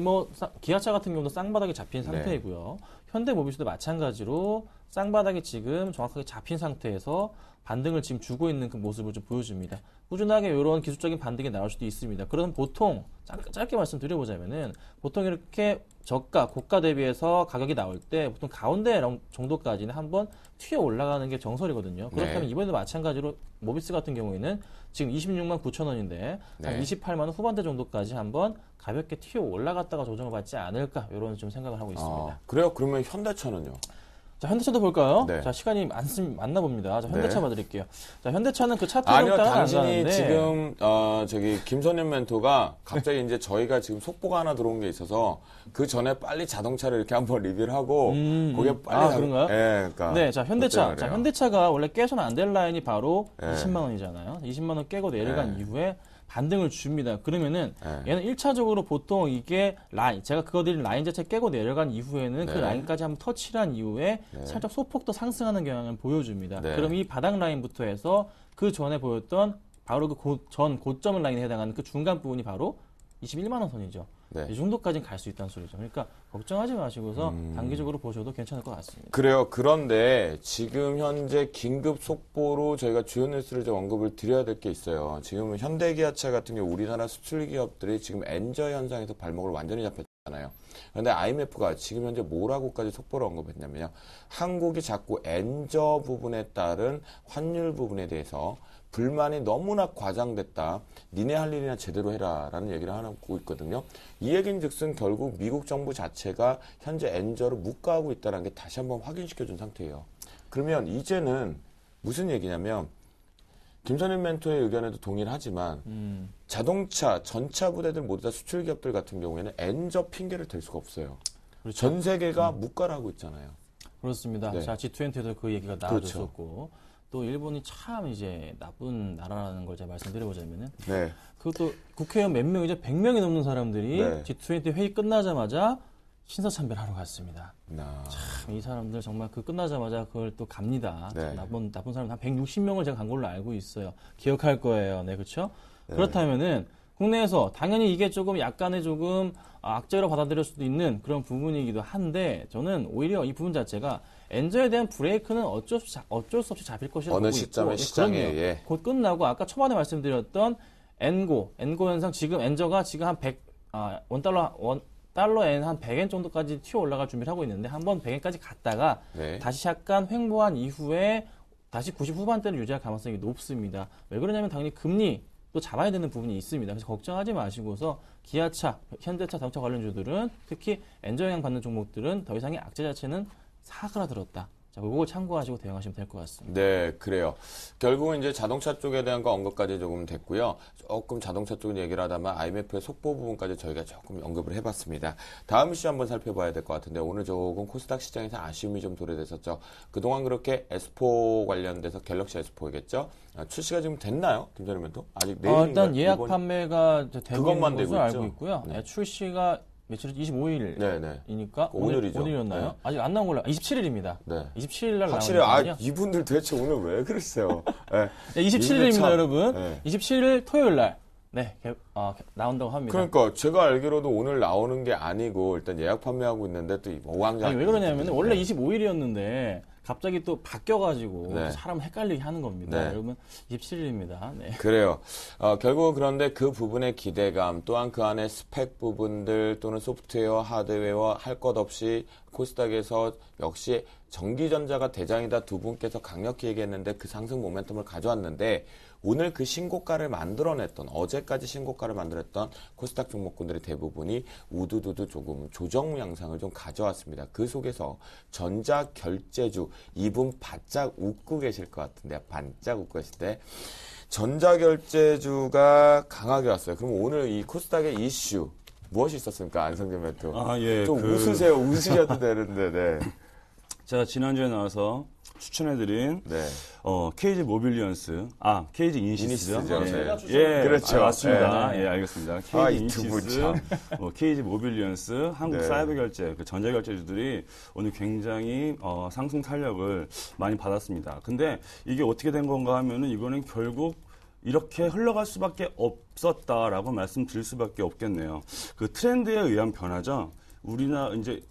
기아차 같은 경우도 쌍바닥이 잡힌 상태이고요. 현대모비스도 마찬가지로 쌍바닥이 지금 정확하게 잡힌 상태에서 반등을 지금 주고 있는 그 모습을 좀 보여줍니다. 꾸준하게 이런 기술적인 반등이 나올 수도 있습니다. 그럼 보통 짧게 말씀드려보자면은 보통 이렇게 저가, 고가 대비해서 가격이 나올 때 보통 가운데 정도까지는 한번 튀어 올라가는 게 정설이거든요. 그렇다면 네. 이번에도 마찬가지로 모비스 같은 경우에는 지금 26만 9천 원인데 한 28만 원 후반대 정도까지 한번 가볍게 튀어 올라갔다가 조정을 받지 않을까 이런 좀 생각을 하고 있습니다. 그래요? 그러면 현대차는요? 자, 현대차도 볼까요? 네. 자, 시간이 많나 봅니다. 자, 현대차 네. 봐드릴게요. 자, 현대차는 그 차트 아니요, 따라 안 당신이 가는데 지금 김선현 멘토가 갑자기 이제 저희가 지금 속보가 하나 들어온 게 있어서 그 전에 빨리 자동차를 이렇게 한번 리뷰를 하고 거기에 빨리 그런가요? 그러니까 네, 자, 현대차. 그래요. 자, 현대차가 원래 깨서는 안 될 라인이 바로 네. 20만 원이잖아요. 20만 원 깨고 내려간 이후에 반등을 줍니다. 그러면은 네. 얘는 1차적으로 보통 이게 제가 그거 드린 라인 자체 깨고 내려간 이후에는 그 네. 라인까지 한번 터치를 한 이후에 살짝 소폭 더 상승하는 경향을 보여줍니다. 네. 그럼 이 바닥 라인부터 해서 그 전에 보였던 바로 그 전 고점 라인에 해당하는 그 중간 부분이 바로 21만 원 선이죠. 네. 이 정도까지는 갈 수 있다는 소리죠. 그러니까 걱정하지 마시고서 단기적으로 보셔도 괜찮을 것 같습니다. 그래요. 그런데 지금 현재 긴급 속보로 저희가 주요 뉴스를 좀 언급을 드려야 될 게 있어요. 지금 현대기아차 같은 경우 우리나라 수출 기업들이 지금 엔저 현상에서 발목을 완전히 잡혔잖아요. 그런데 IMF가 지금 현재 뭐라고까지 속보를 언급했냐면요. 한국이 자꾸 엔저 부분에 따른 환율 부분에 대해서 불만이 너무나 과장됐다. 니네 할 일이나 제대로 해라라는 얘기를 하고 있거든요. 이 얘기는 즉슨 결국 미국 정부 자체가 현재 엔저를 묵과하고 있다는 게 다시 한번 확인시켜준 상태예요. 그러면 이제는 무슨 얘기냐면 김선일 멘토의 의견에도 동의를 하지만 자동차, 전차 부대들 모두 다 수출 기업들 같은 경우에는 엔저 핑계를 댈 수가 없어요. 그렇죠. 전 세계가 묵과를 하고 있잖아요. 그렇습니다. 네. 자, G20에도 그 얘기가 나와줬었고, 또 일본이 참 이제 나쁜 나라라는 걸 제가 말씀드려보자면은, 네. 그것도 국회의원 몇 명이죠? 100명이 넘는 사람들이 네. G20 회의 끝나자마자 신서참배하러 갔습니다. 나. 참, 이 사람들 정말 그 끝나자마자 그걸 또 갑니다. 네. 참 나쁜 사람 한 160명을 제가 간 걸로 알고 있어요. 기억할 거예요. 네, 그렇죠? 그렇다면은 국내에서 당연히 이게 조금 약간의 조금 악재로 받아들일 수도 있는 그런 부분이기도 한데 저는 오히려 이 부분 자체가 엔저에 대한 브레이크는 어쩔 수 없이 잡힐 것이라고 어느 보고 시점에 있고, 시장에, 그럼요. 예. 곧 끝나고 아까 초반에 말씀드렸던 엔고 현상 지금 엔저가 지금 한 1달러 엔 한 100엔 정도까지 튀어 올라갈 준비를 하고 있는데 한번 100엔까지 갔다가 네. 다시 약간 횡보한 이후에 다시 90 후반대를 유지할 가능성이 높습니다. 왜 그러냐면 당연히 금리 또 잡아야 되는 부분이 있습니다. 그래서 걱정하지 마시고서 기아차, 현대차, 자동차 관련주들은 특히 엔저 영향 받는 종목들은 더 이상의 악재 자체는 사그라들었다. 자, 그거 참고하시고 대응하시면 될 것 같습니다. 네, 그래요. 결국은 이제 자동차 쪽에 대한 거 언급까지 조금 됐고요. 조금 자동차 쪽 얘기를 하다만 IMF의 속보 부분까지 저희가 조금 언급을 해봤습니다. 다음 이슈 한번 살펴봐야 될 것 같은데 오늘 조금 코스닥 시장에서 아쉬움이 좀 도래됐었죠. 그동안 그렇게 S4 관련돼서 갤럭시 S4겠죠. 출시가 지금 됐나요? 김선일 멘토? 아직 내일인가? 일단 예약 판매가 되고 그것만 있는 되고 것으로 알고 있죠? 있고요. 네. 출시가 며칠이죠? 25일이니까 네네. 오늘이죠. 오늘이었나요? 네. 아직 안 나온 걸로 27일입니다. 네. 27일 날 확실히 나오거든요. 이분들 도대체 오늘 왜 그러세요? 네. 네, 27일입니다, 참, 여러분. 네. 27일 토요일 날 나온다고 합니다. 그러니까 제가 알기로도 오늘 나오는 게 아니고 일단 예약 판매하고 있는데 또 오왕장. 아니, 왜 그러냐면 원래 25일이었는데 갑자기 또 바뀌어가지고 네. 사람 헷갈리게 하는 겁니다. 네. 여러분 27일입니다. 네. 그래요. 결국은 그런데 그 부분의 기대감 또한 그 안에 스펙 부분들 또는 소프트웨어, 하드웨어 할 것 없이 코스닥에서 역시 전기전자가 대장이다 두 분께서 강력히 얘기했는데 그 상승 모멘텀을 가져왔는데 오늘 그 신고가를 만들어냈던 어제까지 신고가를 만들었던 코스닥 종목군들의 대부분이 우두두두 조금 조정 양상을 좀 가져왔습니다. 그 속에서 전자결제주 이분 바짝 웃고 계실 것 같은데 반짝 웃고 계신데 전자결제주가 강하게 왔어요. 그럼 오늘 이 코스닥의 이슈 무엇이 있었습니까? 안성재 멘토. 예. 좀 웃으세요. 웃으셔도 되는데. 네. 제가 지난주에 나와서 추천해드린 네. KG 모빌리언스, KG 이니시스죠. 이니시스죠. 네. 예, 그렇죠. 맞습니다. 예. 예, 알겠습니다. 이 KG 두 분 이니시스, 참. KG 모빌리언스, 한국 네. 사이버 결제, 그 전자 결제주들이 오늘 굉장히 상승 탄력을 많이 받았습니다. 근데 이게 어떻게 된 건가 하면은 이거는 결국 이렇게 흘러갈 수밖에 없었다라고 말씀드릴 수밖에 없겠네요. 그 트렌드에 의한 변화죠. 우리나라 이제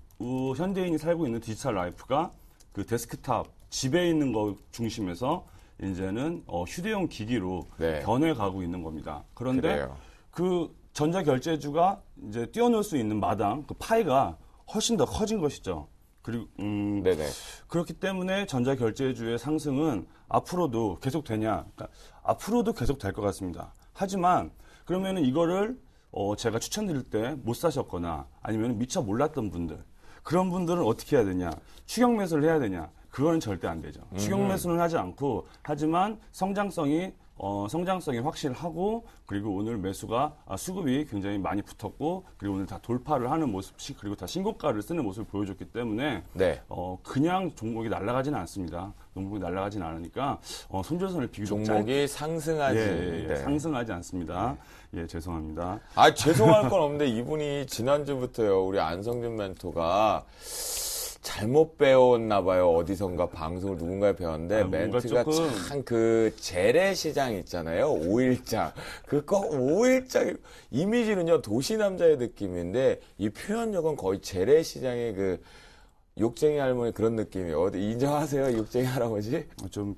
현대인이 살고 있는 디지털 라이프가 그 데스크탑 집에 있는 거 중심에서 이제는 휴대용 기기로 네. 변해가고 있는 겁니다. 그런데 그래요. 그 전자 결제주가 이제 뛰어놀 수 있는 마당 그 파이가 훨씬 더 커진 것이죠. 그리고 네네. 그렇기 때문에 전자 결제주의 상승은 앞으로도 계속되냐? 그러니까 앞으로도 계속될 것 같습니다. 하지만 그러면은 이거를 제가 추천드릴 때 못 사셨거나 아니면 미처 몰랐던 분들 그런 분들은 어떻게 해야 되냐? 추격 매수를 해야 되냐? 그거는 절대 안 되죠. 추격 매수는 하지 않고 하지만 성장성이 확실하고 그리고 오늘 매수가 수급이 굉장히 많이 붙었고 그리고 오늘 다 돌파를 하는 모습 그리고 다 신고가를 쓰는 모습을 보여줬기 때문에 네. 그냥 종목이 날아가지는 않습니다. 종목이 날아가지는 않으니까 손절선을 비교적 종목이 상승하지. 네. 상승하지 않습니다. 예, 죄송합니다. 죄송할 건 없는데 이분이 지난주부터요. 우리 안성준 멘토가 잘못 배웠나 봐요. 어디선가 방송을 누군가에 배웠는데 멘트가 참 그 재래시장 있잖아요. 5일장. 그거 5일장 이미지는요. 도시남자의 느낌인데 이 표현력은 거의 재래시장의 그 욕쟁이 할머니 그런 느낌이에요. 인정하세요? 욕쟁이 할아버지? 좀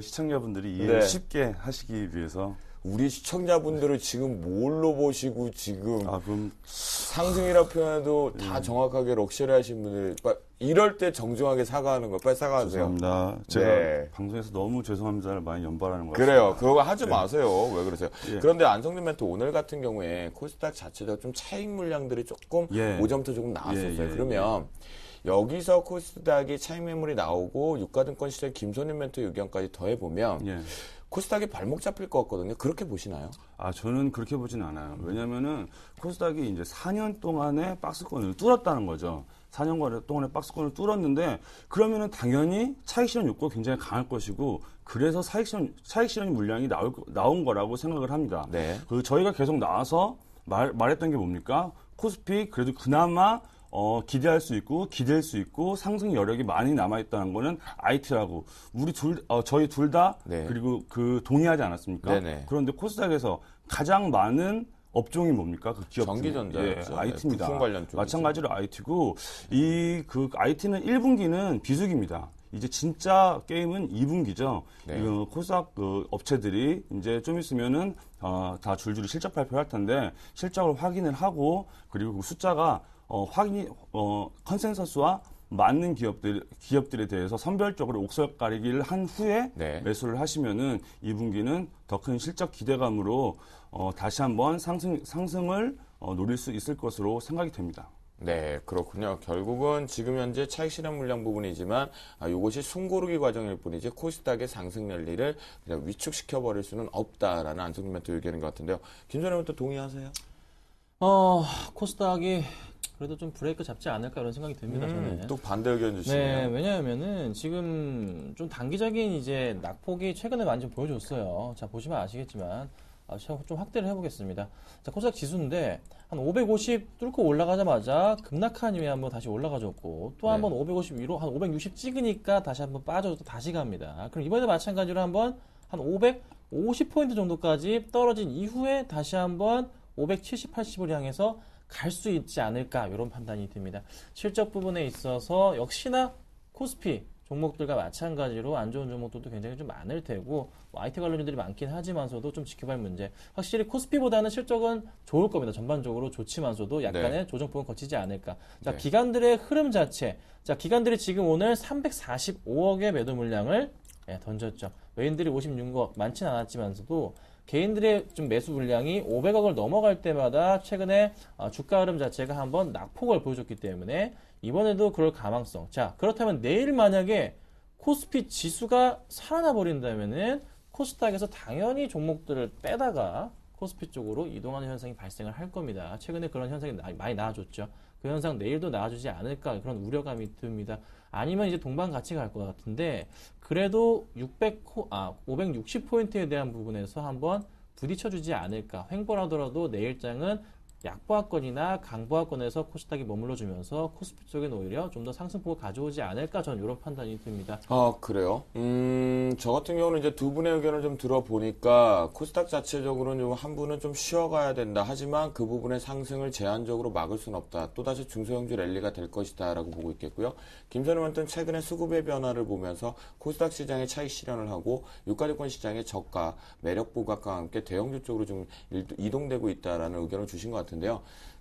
시청자분들이 이해를 네. 쉽게 하시기 위해서 우리 시청자분들을 지금 뭘로 보시고 지금 그럼 상승이라 표현해도 다 정확하게 럭셔리 하신 분들 이럴 때 정중하게 사과하는 거 빨리 사과하세요. 죄송합니다. 제가 네. 방송에서 너무 죄송합니다를 많이 연발하는 것 같아요. 그래요. 그거 하지 마세요. 왜 그러세요? 예. 그런데 안성준 멘토 오늘 같은 경우에 코스닥 자체가 좀 차익 물량들이 조금 예. 5점부터 조금 나왔었어요. 예. 그러면 여기서 코스닥이 차익 매물이 나오고 유가증권 시장 김선인 멘토 의견까지 더해보면 예. 코스닥이 발목 잡힐 것 같거든요. 그렇게 보시나요? 저는 그렇게 보진 않아요. 왜냐면은 코스닥이 이제 4년 동안에 박스권을 뚫었다는 거죠. 4년 동안에 박스권을 뚫었는데 그러면은 당연히 차익 실현 욕구가 굉장히 강할 것이고 그래서 차익 실현 물량이 나온 거라고 생각을 합니다. 네. 저희가 계속 나와서 말했던 게 뭡니까? 코스피 그래도 그나마 기대할 수 있고 기댈 수 있고 상승 여력이 많이 남아있다는 거는 IT라고 저희 둘 다 네. 그리고 동의하지 않았습니까? 네네. 그런데 코스닥에서 가장 많은 업종이 뭡니까? 그 기업 전기전자였죠. IT입니다. 부품 관련 쪽이죠. 마찬가지로 IT고 IT는 1분기는 비수기입니다. 이제 진짜 게임은 2분기죠. 네. 코스닥 업체들이 이제 좀 있으면은 다 줄줄이 실적 발표할 텐데 실적을 확인을 하고 그리고 그 숫자가 컨센서스와 맞는 기업들에 대해서 선별적으로 옥석 가리기를 한 후에 네. 매수를 하시면은 2분기는 더 큰 실적 기대감으로 다시 한번 상승을 노릴 수 있을 것으로 생각이 됩니다. 네, 그렇군요. 결국은 지금 현재 차익 실현 물량 부분이지만 이것이 숨고르기 과정일 뿐이지 코스닥의 상승 랠리를 그냥 위축시켜 버릴 수는 없다라는 안성준 멘토 의견인 것 같은데요. 김선영 멘토 동의하세요? 코스닥이 그래도 좀 브레이크 잡지 않을까 이런 생각이 듭니다. 저는. 또 반대 의견 주시네요. 네, 왜냐하면은 지금 좀 단기적인 이제 낙폭이 최근에 많이 좀 보여줬어요. 자, 보시면 아시겠지만 좀 확대를 해보겠습니다. 자, 코스닥 지수인데 한 550 뚫고 올라가자마자 급락한 이후에 한번 다시 올라가줬고 또 한번 550 위로 한 560 찍으니까 다시 한번 빠져서 다시 갑니다. 그럼 이번에 마찬가지로 한번 한 550포인트 정도까지 떨어진 이후에 다시 한번 570, 80을 향해서 갈 수 있지 않을까 이런 판단이 듭니다. 실적 부분에 있어서 역시나 코스피 종목들과 마찬가지로 안 좋은 종목들도 굉장히 좀 많을 테고 IT 관련주들이 많긴 하지만서도 좀 지켜봐야 할 문제. 확실히 코스피보다는 실적은 좋을 겁니다. 전반적으로 좋지만서도 약간의 조정폭은 거치지 않을까. 자, 기관들의 흐름 자체. 자, 기관들이 지금 오늘 345억의 매도 물량을 던졌죠. 외인들이 56억 많지는 않았지만서도 개인들의 좀 매수 물량이 500억을 넘어갈 때마다 최근에 주가 흐름 자체가 한번 낙폭을 보여줬기 때문에 이번에도 그럴 가망성. 자, 그렇다면 내일 만약에 코스피 지수가 살아나 버린다면은 코스닥에서 당연히 종목들을 빼다가 코스피 쪽으로 이동하는 현상이 발생을 할 겁니다. 최근에 그런 현상이 많이 나와줬죠. 그 현상 내일도 나와주지 않을까 그런 우려감이 듭니다. 아니면 이제 동반 같이 갈 것 같은데 그래도 560포인트에 대한 부분에서 한번 부딪혀주지 않을까. 횡보라더라도 내일장은 약보합권이나 강보합권에서 코스닥이 머물러주면서 코스피 쪽엔 오히려 좀 더 상승폭을 가져오지 않을까 저는 이런 판단이 듭니다. 그래요? 저 같은 경우는 이제 두 분의 의견을 좀 들어보니까 코스닥 자체적으로는 좀 한 분은 좀 쉬어가야 된다. 하지만 그 부분의 상승을 제한적으로 막을 수는 없다. 또다시 중소형주 랠리가 될 것이다. 라고 보고 있겠고요. 김선우한테는 최근에 수급의 변화를 보면서 코스닥 시장의 차익 실현을 하고 유가증권 시장의 저가, 매력 부각과 함께 대형주 쪽으로 좀 이동되고 있다라는 의견을 주신 것 같은데요.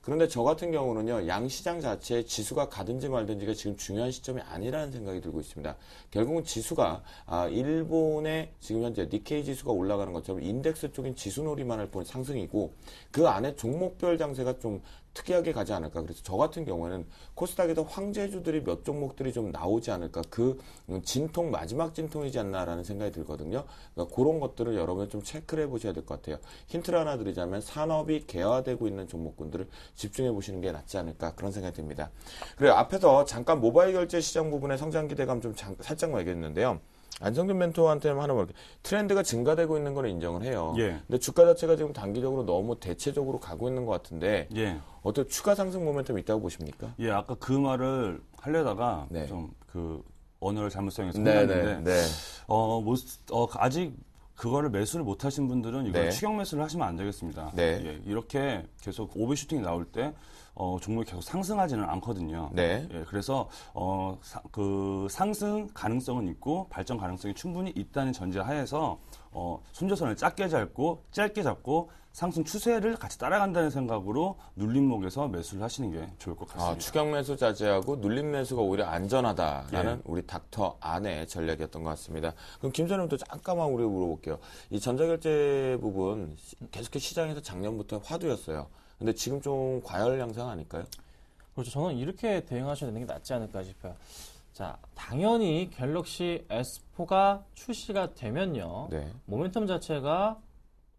그런데 저 같은 경우는요, 양시장 자체의 지수가 가든지 말든지가 지금 중요한 시점이 아니라는 생각이 들고 있습니다. 결국은 지수가, 일본의 지금 현재 니케이 지수가 올라가는 것처럼 인덱스 쪽인 지수놀이만 할 뿐 상승이고, 그 안에 종목별 장세가 좀 특이하게 가지 않을까. 그래서 저 같은 경우에는 코스닥에서 황제주들이 몇 종목들이 좀 나오지 않을까. 그 진통, 마지막 진통이지 않나라는 생각이 들거든요. 그러니까 그런 것들을 여러분 좀 체크를 해보셔야 될 것 같아요. 힌트를 하나 드리자면 산업이 개화되고 있는 종목군들을 집중해 보시는 게 낫지 않을까. 그런 생각이 듭니다. 그리고 앞에서 잠깐 모바일 결제 시장 부분의 성장 기대감 좀 살짝만 얘기했는데요. 안성준 멘토한테는 하나 말할게요. 트렌드가 증가되고 있는 건 인정을 해요. 예. 근데 주가 자체가 지금 단기적으로 너무 대체적으로 가고 있는 것 같은데 예. 어떤 추가 상승 모멘텀이 있다고 보십니까? 예, 아까 그 말을 하려다가 네. 좀 그 언어를 잘못 사용해서 네, 혼났는데 네. 아직 그거를 매수를 못 하신 분들은 이걸 네. 추격 매수를 하시면 안 되겠습니다. 네. 예, 이렇게 계속 오버슈팅이 나올 때 종목이 계속 상승하지는 않거든요. 네. 예, 그래서 그 상승 가능성은 있고 발전 가능성이 충분히 있다는 전제 하에서 순조선을 짧게 잡고 상승 추세를 같이 따라간다는 생각으로 눌림목에서 매수를 하시는 게 좋을 것 같습니다. 추격 매수 자제하고 눌림 매수가 오히려 안전하다라는 예. 우리 닥터 안의 전략이었던 것 같습니다. 그럼 김선생님도 잠깐만 우리 물어볼게요. 이 전자결제 부분 계속해서 시장에서 작년부터 화두였어요. 근데 지금 좀 과열 양상 아닐까요? 그렇죠. 저는 이렇게 대응하셔야 되는 게 낫지 않을까 싶어요. 자, 당연히 갤럭시 S4가 출시가 되면요. 네. 모멘텀 자체가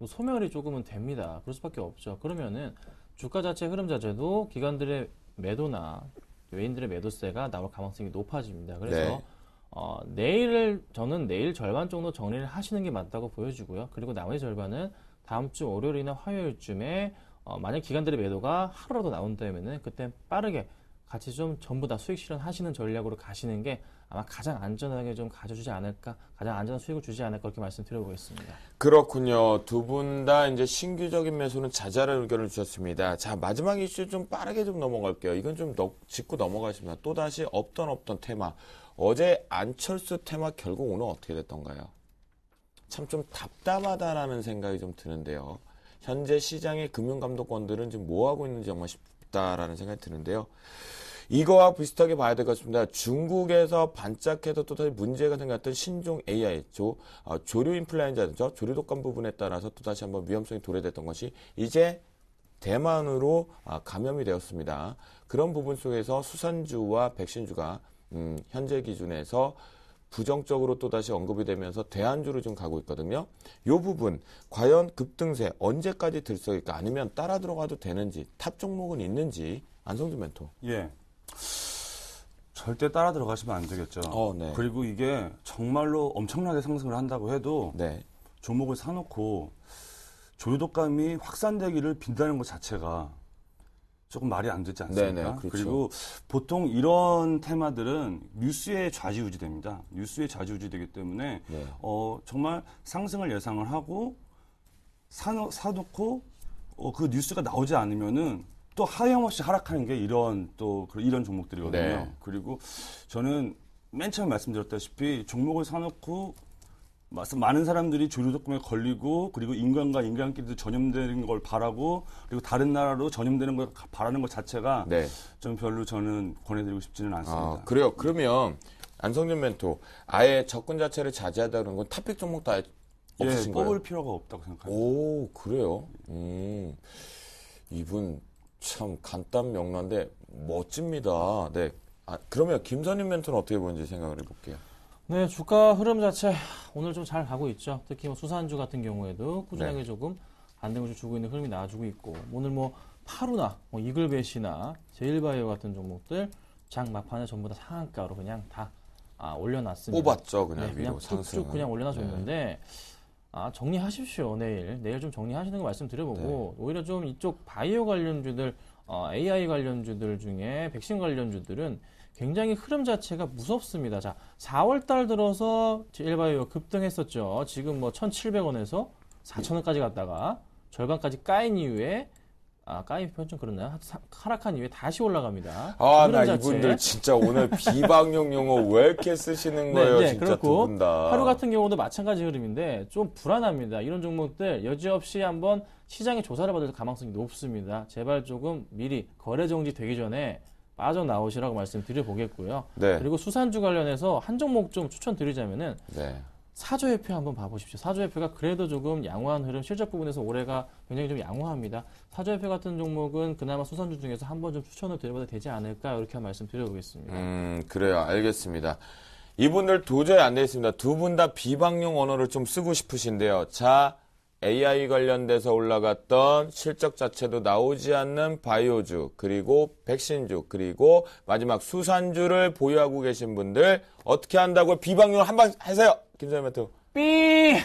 소멸이 조금은 됩니다. 그럴 수밖에 없죠. 그러면은 주가 자체 흐름 자체도 기관들의 매도나 외인들의 매도세가 나올 가능성이 높아집니다. 그래서 저는 내일 절반 정도 정리를 하시는 게 맞다고 보여지고요. 그리고 나머지 절반은 다음 주 월요일이나 화요일쯤에 만약 기관들의 매도가 하루라도 나온다면은 그때 빠르게 같이 좀 전부 다 수익 실현하시는 전략으로 가시는 게 아마 가장 안전하게 좀 가져주지 않을까, 가장 안전한 수익을 주지 않을까 그렇게 말씀드려보겠습니다. 그렇군요. 두 분 다 이제 신규적인 매수는 자잘한 의견을 주셨습니다. 자, 마지막 이슈 좀 빠르게 좀 넘어갈게요. 이건 좀 짚고 넘어가십니다. 또다시 없던 테마. 어제 안철수 테마 결국 오늘 어떻게 됐던가요? 참 좀 답답하다라는 생각이 좀 드는데요. 현재 시장의 금융감독관들은 지금 뭐 하고 있는지 정말 싶다라는 생각이 드는데요. 이거와 비슷하게 봐야 될 것 같습니다. 중국에서 반짝해서 또 다시 문제가 생겼던 신종 AI, 조류 인플루엔자죠. 조류 독감 부분에 따라서 또 다시 한번 위험성이 도래됐던 것이 이제 대만으로 감염이 되었습니다. 그런 부분 속에서 수산주와 백신주가 현재 기준에서 부정적으로 또다시 언급이 되면서 대안주로 좀 가고 있거든요. 이 부분 과연 급등세 언제까지 들썩일까 아니면 따라 들어가도 되는지 탑 종목은 있는지 안성준 멘토. 예. 절대 따라 들어가시면 안 되겠죠. 네. 그리고 이게 정말로 엄청나게 상승을 한다고 해도 네. 종목을 사놓고 조류독감이 확산되기를 빈다는 것 자체가 조금 말이 안 되지 않습니까? 네네, 그렇죠. 그리고 보통 이런 테마들은 뉴스에 좌지우지됩니다. 뉴스에 좌지우지되기 때문에 네. 정말 상승을 예상을 하고 사놓고 그 뉴스가 나오지 않으면은 또 하염없이 하락하는 게 이런 종목들이거든요. 네. 그리고 저는 맨 처음 말씀드렸다시피 종목을 사놓고 많은 사람들이 조류독감에 걸리고 그리고 인간과 인간끼리도 전염되는 걸 바라고 그리고 다른 나라로 전염되는 걸 바라는 것 자체가 네. 좀 별로 저는 권해드리고 싶지는 않습니다. 그래요. 그러면 안성준 멘토 아예 접근 자체를 자제하다는 건 탑픽 종목도 아예 없으신 거예요? 뽑을 필요가 없다고 생각합니다. 오, 그래요? 이분 참 간단 명료한데 멋집니다. 네. 그러면 김선임 멘토는 어떻게 보는지 생각을 해볼게요. 네, 주가 흐름 자체 오늘 좀 잘 가고 있죠. 특히 수산주 같은 경우에도 꾸준하게 네. 조금 반등을 주고 있는 흐름이 나와주고 있고 오늘 파루나 이글벳이나 제일바이오 같은 종목들 장 막판에 전부 다 상한가로 그냥 다 올려놨습니다. 뽑았죠, 그냥 네, 위로 그냥 상승. 쭉쭉 그냥 올려놔줬는데 정리하십시오. 내일 좀 정리하시는 거 말씀드려보고 오히려 좀 이쪽 바이오 관련주들, AI 관련주들 중에 백신 관련주들은 굉장히 흐름 자체가 무섭습니다. 자, 4월달 들어서 제일바이오 급등했었죠. 지금 뭐 1,700원에서 4,000원까지 갔다가 절반까지 까인 이후에 까인 표현 좀 그렇나요? 하락한 이후에 다시 올라갑니다. 나 이분들 진짜 오늘 비방용 용어 왜 이렇게 쓰시는 거예요? 네, 진짜 그렇고 두 분 다. 하루 같은 경우도 마찬가지 흐름인데 좀 불안합니다. 이런 종목들 여지없이 한번 시장의 조사를 받을 가망성이 높습니다. 제발 조금 미리 거래 정지 되기 전에 빠져나오시라고 말씀드려보겠고요. 네. 그리고 수산주 관련해서 한 종목 좀 추천드리자면은 네. 사조협회 한번 봐보십시오. 사조협회가 그래도 조금 양호한 흐름, 실적 부분에서 올해가 굉장히 좀 양호합니다. 사조협회 같은 종목은 그나마 수산주 중에서 한번 좀 추천을 드려봐도 되지 않을까 이렇게 한 말씀 드려보겠습니다. 그래요. 알겠습니다. 이분들 도저히 안 되겠습니다. 두 분 다 비방용 언어를 좀 쓰고 싶으신데요. 자, AI 관련돼서 올라갔던 실적 자체도 나오지 않는 바이오주, 그리고 백신주, 그리고 마지막 수산주를 보유하고 계신 분들 어떻게 한다고 비방용 한번 하세요. 김선영 멘토. 삐!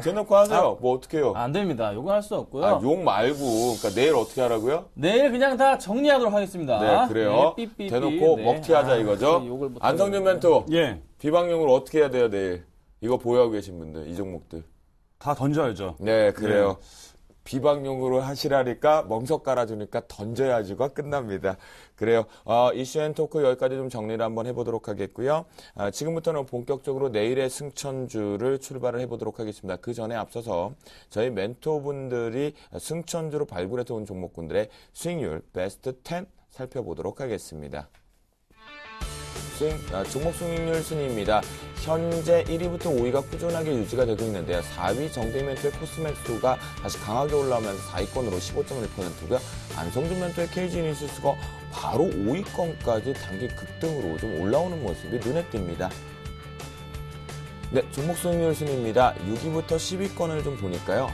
대놓고 하세요. 뭐 어떻게 해요? 안 됩니다. 요거 할 수 없고요. 욕 말고, 그러니까 내일 어떻게 하라고요? 내일 그냥 다 정리하도록 하겠습니다. 네, 그래요. 네, 삐삐삐. 대놓고 네. 먹튀하자 이거죠. 욕을 못 안성준 하겠네. 멘토. 예, 비방용으로 어떻게 해야 돼요, 내일? 이거 보유하고 계신 분들, 이 종목들. 다 던져야죠. 네, 그래요. 비방용으로 하시라니까 멍석 깔아주니까 던져야지가 끝납니다. 그래요. 이슈앤토크 여기까지 좀 정리를 한번 해보도록 하겠고요. 지금부터는 본격적으로 내일의 승천주를 출발을 해보도록 하겠습니다. 그 전에 앞서서 저희 멘토분들이 승천주로 발굴해서 온 종목군들의 수익률 베스트 10 살펴보도록 하겠습니다. 종목 수익률 순위입니다. 현재 1위부터 5위가 꾸준하게 유지가 되고 있는데요. 4위 정대희 멘토의 코스맥스가 다시 강하게 올라오면서 4위권으로 15.1%고요. 안성준 멘토의 KG이니시스가 바로 5위권까지 단기 급등으로 좀 올라오는 모습이 눈에 띕니다. 네, 종목 수익률 순입니다. 6위부터 10위권을 좀 보니까요.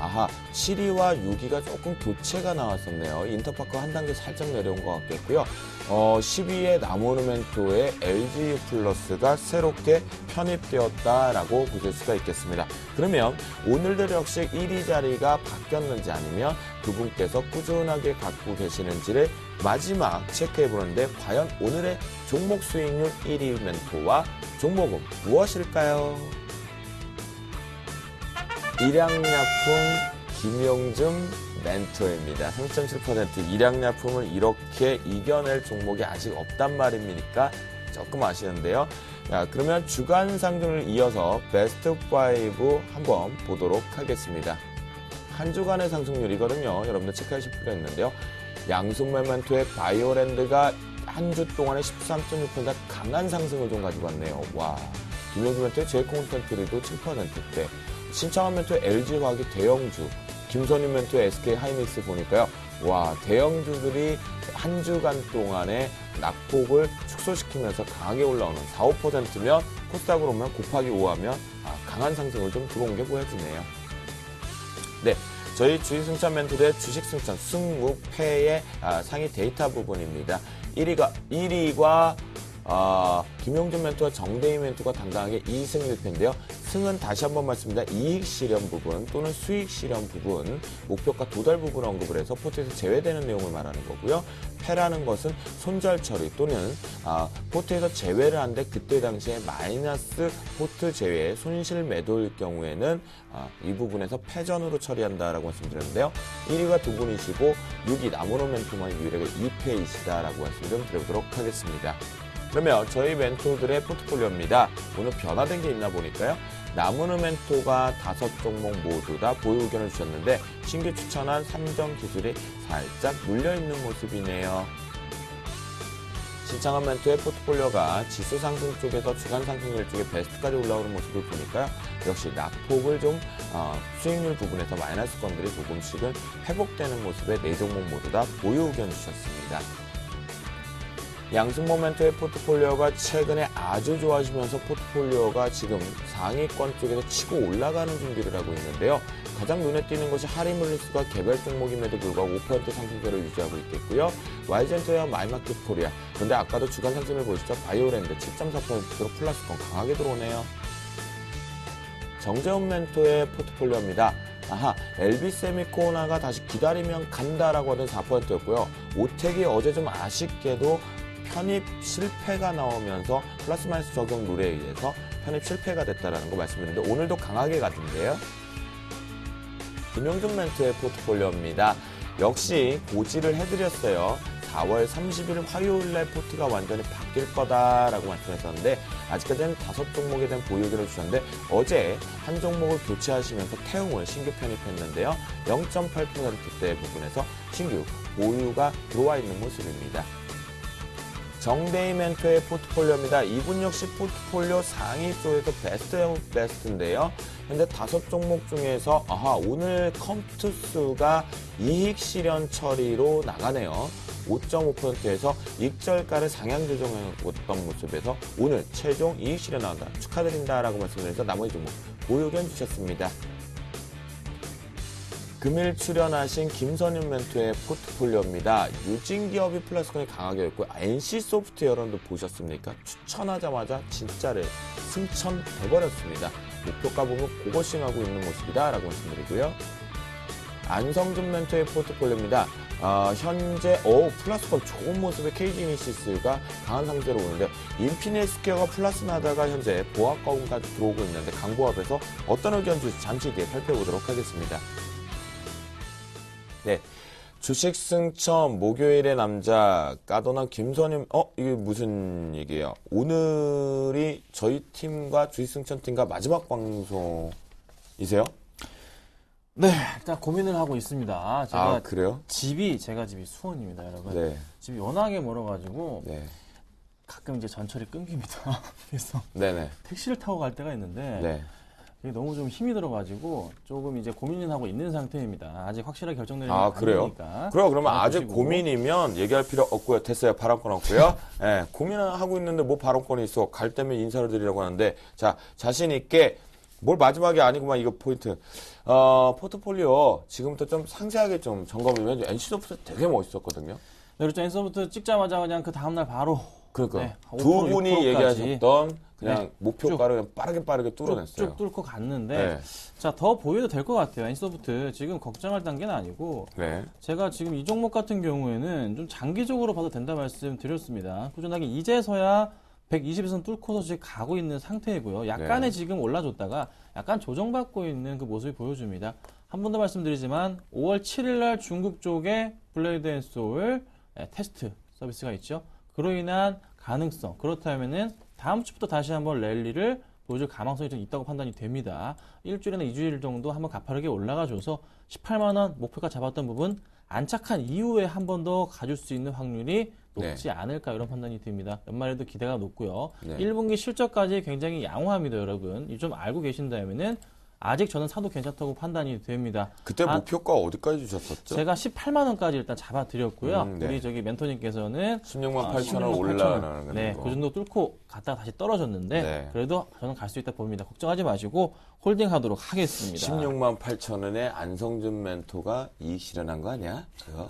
7위와 6위가 조금 교체가 나왔었네요. 인터파크 한 단계 살짝 내려온 것 같겠고요. 10위의 나무르멘토의 LG 플러스가 새롭게 편입되었다라고 보실 수가 있겠습니다. 그러면 오늘도 역시 1위 자리가 바뀌었는지 아니면 그분께서 꾸준하게 갖고 계시는지를 마지막 체크해보는데 과연 오늘의 종목 수익률 1위 멘토와 종목은 무엇일까요? 일양약품 김용준 멘토입니다. 3.7% 일양약품을 이렇게 이겨낼 종목이 아직 없단 말입니까? 조금 아쉬운데요. 자, 그러면 주간 상승을 이어서 베스트 5 한번 보도록 하겠습니다. 한 주간의 상승률이거든요. 여러분들 체크하실 필요가 있는데요. 양승매 멘토의 바이오랜드가 한 주 동안에 13.6% 강한 상승을 좀 가지고 왔네요. 와, 김용준 멘토의 제이콘센트리도 7%대. 신창원 멘토의 LG화학이 대형주, 김선윤 멘토의 SK하이닉스 보니까요. 와, 대형주들이 한 주간 동안에 낙폭을 축소시키면서 강하게 올라오는 4, 5%면 코스닥으로 오면 곱하기 5하면 강한 상승을 좀 들어온 게 보여지네요. 네, 저희 주식승천 멘토들의 주식승천 승무패의 상위 데이터 부분입니다. 1위가 김용준 멘토와 정대희 멘토가 당당하게 2승 1패인데요. 승은 다시 한번 말씀드립니다. 이익 실현 부분 또는 수익 실현 부분, 목표가 도달 부분 언급을 해서 포트에서 제외되는 내용을 말하는 거고요. 패라는 것은 손절 처리 또는 포트에서 제외를 하는데 그때 당시에 마이너스 포트 제외 손실 매도일 경우에는 이 부분에서 패전으로 처리한다라고 말씀드렸는데요. 1위가 두 분이시고 6위 나무로 멘토만 유일하게 2패이시다라고 말씀 좀 드려보도록 하겠습니다. 그러면 저희 멘토들의 포트폴리오입니다. 오늘 변화된 게 있나 보니까요. 나무르 멘토가 5종목 모두 다 보유 의견을 주셨는데 신규 추천한 3점 기술이 살짝 눌려있는 모습이네요. 신창원 멘토의 포트폴리오가 지수 상승 쪽에서 주간 상승률 쪽에 베스트까지 올라오는 모습을 보니까요. 역시 낙폭을 좀 수익률 부분에서 마이너스권들이 조금씩은 회복되는 모습에 4종목 모두 다 보유 의견을 주셨습니다. 양승 모멘토의 포트폴리오가 최근에 아주 좋아지면서 포트폴리오가 지금 상위권 쪽에서 치고 올라가는 준비를 하고 있는데요. 가장 눈에 띄는 것이 하리물리스가 개별 종목임에도 불구하고 5% 상승세를 유지하고 있겠고요. 와이젠트와 마이마켓 코리아. 그런데 아까도 주간 상승을 보시죠. 바이오랜드 7.4%로 플러스권 강하게 들어오네요. 정재훈 멘토의 포트폴리오입니다. LB세미코나가 다시 기다리면 간다라고 하던 4%였고요. 오텍이 어제 좀 아쉽게도 편입 실패가 나오면서 플러스 마이너스 적용 룰에 의해서 편입 실패가 됐다라는 거 말씀드렸는데 오늘도 강하게 가던데요. 김용준 멘토의 포트폴리오입니다. 역시 고지를 해드렸어요. 4월 30일 화요일날 포트가 완전히 바뀔 거다라고 말씀하셨는데 아직까지는 5종목에 대한 보유 의견을 주셨는데 어제 한 종목을 교체하시면서 태웅을 신규 편입했는데요. 0.8%대 부분에서 신규 보유가 들어와 있는 모습입니다. 정대희 멘토의 포트폴리오입니다. 이분 역시 포트폴리오 상위 쪽에서 베스트 오브 베스트인데요. 현재 5종목 중에서 오늘 컴투스가 이익 실현 처리로 나가네요. 5.5%에서 익절가를 상향 조정해왔던 모습에서 오늘 최종 이익 실현 나온다. 축하드린다라고 말씀드려서 나머지 종목 보유 의견 주셨습니다. 금일 출연하신 김선윤 멘토의 포트폴리오입니다. 유진기업이 플러스권이 강하게 있고 NC소프트 여러분들 보셨습니까? 추천하자마자 진짜를 승천해버렸습니다. 목표가 보면 고고싱하고 있는 모습이다 라고 말씀드리고요. 안성준 멘토의 포트폴리오입니다. 현재 플러스권 좋은 모습의 KG이니시스가 강한 상태로 오는데 인피니스퀘어가 플러스 나다가 현재 보합과금까지 들어오고 있는데 강보합에서 어떤 의견 주실지 잠시 뒤에 살펴보도록 하겠습니다. 네, 주식 승천 목요일의 남자 까도난 김선임. 이게 무슨 얘기예요? 오늘이 저희 팀과 주식 승천 팀과 마지막 방송이세요? 네, 일단 고민을 하고 있습니다. 제가 그래요? 제가 집이 수원입니다, 여러분. 네. 집이 워낙에 멀어가지고 네. 가끔 이제 전철이 끊깁니다. 그래서 네네. 택시를 타고 갈 때가 있는데. 네. 이게 너무 좀 힘이 들어가지고 조금 이제 고민을 하고 있는 상태입니다. 아직 확실하게 결정되지 그래요? 않으니까. 그러면 아직 고민이면 얘기할 필요 없고요. 됐어요. 발언권 없고요. 네, 고민을 하고 있는데 뭐 발언권이 있어. 갈 때면 인사를 드리려고 하는데 자, 자신 있게 뭘 마지막이 아니구만 이거 포인트. 포트폴리오 지금부터 좀 상세하게 좀 점검이면 NC소프트 되게 멋있었거든요. 네, 그렇죠. NC소프트 찍자마자 그냥 그 다음날 바로 그러니까 네, 두 분이 얘기하셨던 그냥 네, 목표가를 그냥 빠르게 뚫어냈어요. 쭉 뚫고 갔는데 네. 자, 더 보여도 될 것 같아요. NC소프트 지금 걱정할 단계는 아니고 네. 제가 지금 이 종목 같은 경우에는 좀 장기적으로 봐도 된다 말씀드렸습니다. 꾸준하게 이제서야 120에서 뚫고서 지금 가고 있는 상태이고요. 약간의 지금 올라줬다가 약간 조정받고 있는 그 모습이 보여줍니다. 한 번 더 말씀드리지만 5월 7일 날 중국 쪽에 블레이드 앤 소울 테스트 서비스가 있죠. 그로 인한 가능성, 그렇다면은 다음 주부터 다시 한번 랠리를 보여줄 가망성이 좀 있다고 판단이 됩니다. 일주일이나 2주일 정도 한번 가파르게 올라가줘서 18만원 목표가 잡았던 부분 안착한 이후에 한 번 더 가줄 수 있는 확률이 높지 않을까 이런 판단이 듭니다. 연말에도 기대가 높고요. 1분기 실적까지 굉장히 양호합니다, 여러분. 좀 알고 계신다면은 아직 저는 사도 괜찮다고 판단이 됩니다. 그때 목표가 어디까지 주셨었죠? 제가 18만 원까지 일단 잡아드렸고요. 네. 우리 저기 멘토님께서는 16만 8천 원 올라가는 네, 그 정도 뚫고 갔다가 다시 떨어졌는데 그래도 저는 갈 수 있다 봅니다. 걱정하지 마시고 홀딩하도록 하겠습니다. 16만 8천 원에 안성준 멘토가 이익 실현한 거 아니야? 그거?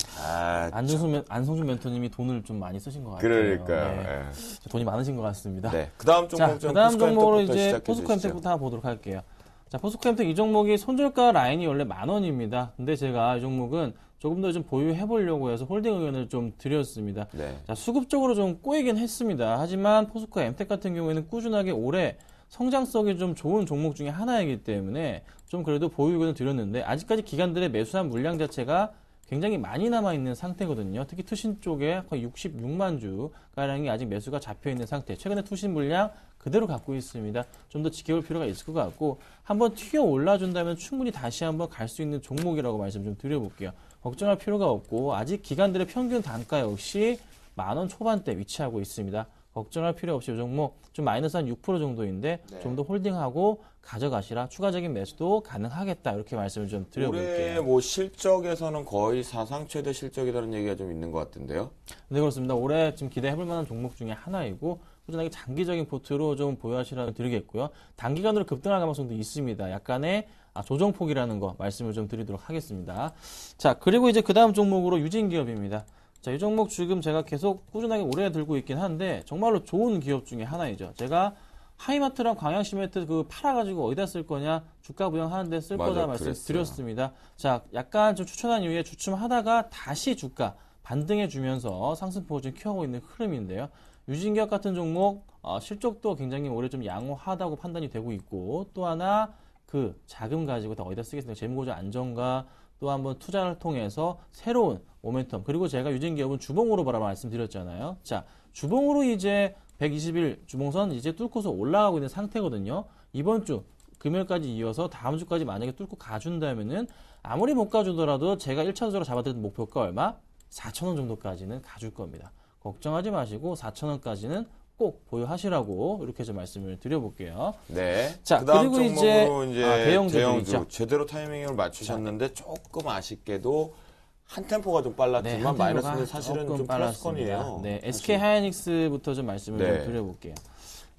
안성준 멘토님이 돈을 좀 많이 쓰신 것 같아요. 그러니까요. 네. 돈이 많으신 것 같습니다. 네. 그 다음 종목 좀 그다음 종목으로 이제 포스코엠텍부터 한번 보도록 할게요. 자, 포스코엠텍 이 종목이 손절가 라인이 원래 10,000원입니다. 근데 제가 이 종목은 조금 더 좀 보유해 보려고 해서 홀딩 의견을 좀 드렸습니다. 네. 자, 수급적으로 좀 꼬이긴 했습니다. 하지만 포스코엠텍 같은 경우에는 꾸준하게 올해 성장성이 좀 좋은 종목 중에 하나이기 때문에 좀 그래도 보유 의견을 드렸는데 아직까지 기관들의 매수한 물량 자체가 굉장히 많이 남아있는 상태거든요. 특히 투신 쪽에 거의 66만 주가량이 아직 매수가 잡혀있는 상태. 최근에 투신 물량 그대로 갖고 있습니다. 좀 더 지켜볼 필요가 있을 것 같고 한번 튀어 올라준다면 충분히 다시 한번 갈 수 있는 종목이라고 말씀 좀 드려볼게요. 걱정할 필요가 없고 아직 기관들의 평균 단가 역시 10,000원 초반대 위치하고 있습니다. 걱정할 필요 없이 이 종목 좀 마이너스 한 6% 정도인데 좀 더 홀딩하고 가져가시라. 추가적인 매수도 가능하겠다. 이렇게 말씀을 좀 드려볼게요. 올해 뭐 실적에서는 거의 사상 최대 실적이라는 얘기가 좀 있는 것 같은데요. 네, 그렇습니다. 올해 좀 기대해볼 만한 종목 중에 하나이고 꾸준하게 장기적인 포트로 좀 보유하시라고 드리겠고요. 단기간으로 급등할 가능성도 있습니다. 약간의 조정폭이라는 거 말씀을 좀 드리도록 하겠습니다. 자, 그리고 이제 그 다음 종목으로 유진기업입니다. 자, 이 종목 지금 제가 계속 꾸준하게 오래 들고 있긴 한데 정말로 좋은 기업 중에 하나이죠. 제가 하이마트랑 광양시멘트 그 팔아가지고 어디다 쓸 거냐 주가 부양하는데 쓸 거다 말씀드렸습니다. 자, 약간 좀 추천한 이후에 주춤하다가 다시 주가 반등해주면서 상승폭을 좀 키워오고 있는 흐름인데요. 유진기업 같은 종목 실적도 굉장히 올해 좀 양호하다고 판단이 되고 있고 또 하나 그 자금 가지고 다 어디다 쓰겠습니까? 재무구조 안정과 또 한번 투자를 통해서 새로운 모멘텀 그리고 제가 유진기업은 주봉으로 바라 말씀드렸잖아요. 자, 주봉으로 이제 120일 주봉선 이제 뚫고서 올라가고 있는 상태거든요. 이번 주 금요일까지 이어서 다음 주까지 만약에 뚫고 가준다면은 아무리 못 가주더라도 제가 1차적으로 잡아드린 목표가 얼마? 4,000원 정도까지는 가줄 겁니다. 걱정하지 마시고 4,000원까지는 꼭 보유하시라고 이렇게 좀 말씀을 드려볼게요. 네. 자, 그다음 그리고 종목으로 이제 대형주 제대로 타이밍을 맞추셨는데 조금 아쉽게도 한 템포가 좀 빨랐지만 마이너스는 사실은 좀 플러스권이에요. 네, SK 하이닉스부터 좀 말씀을 좀 드려볼게요.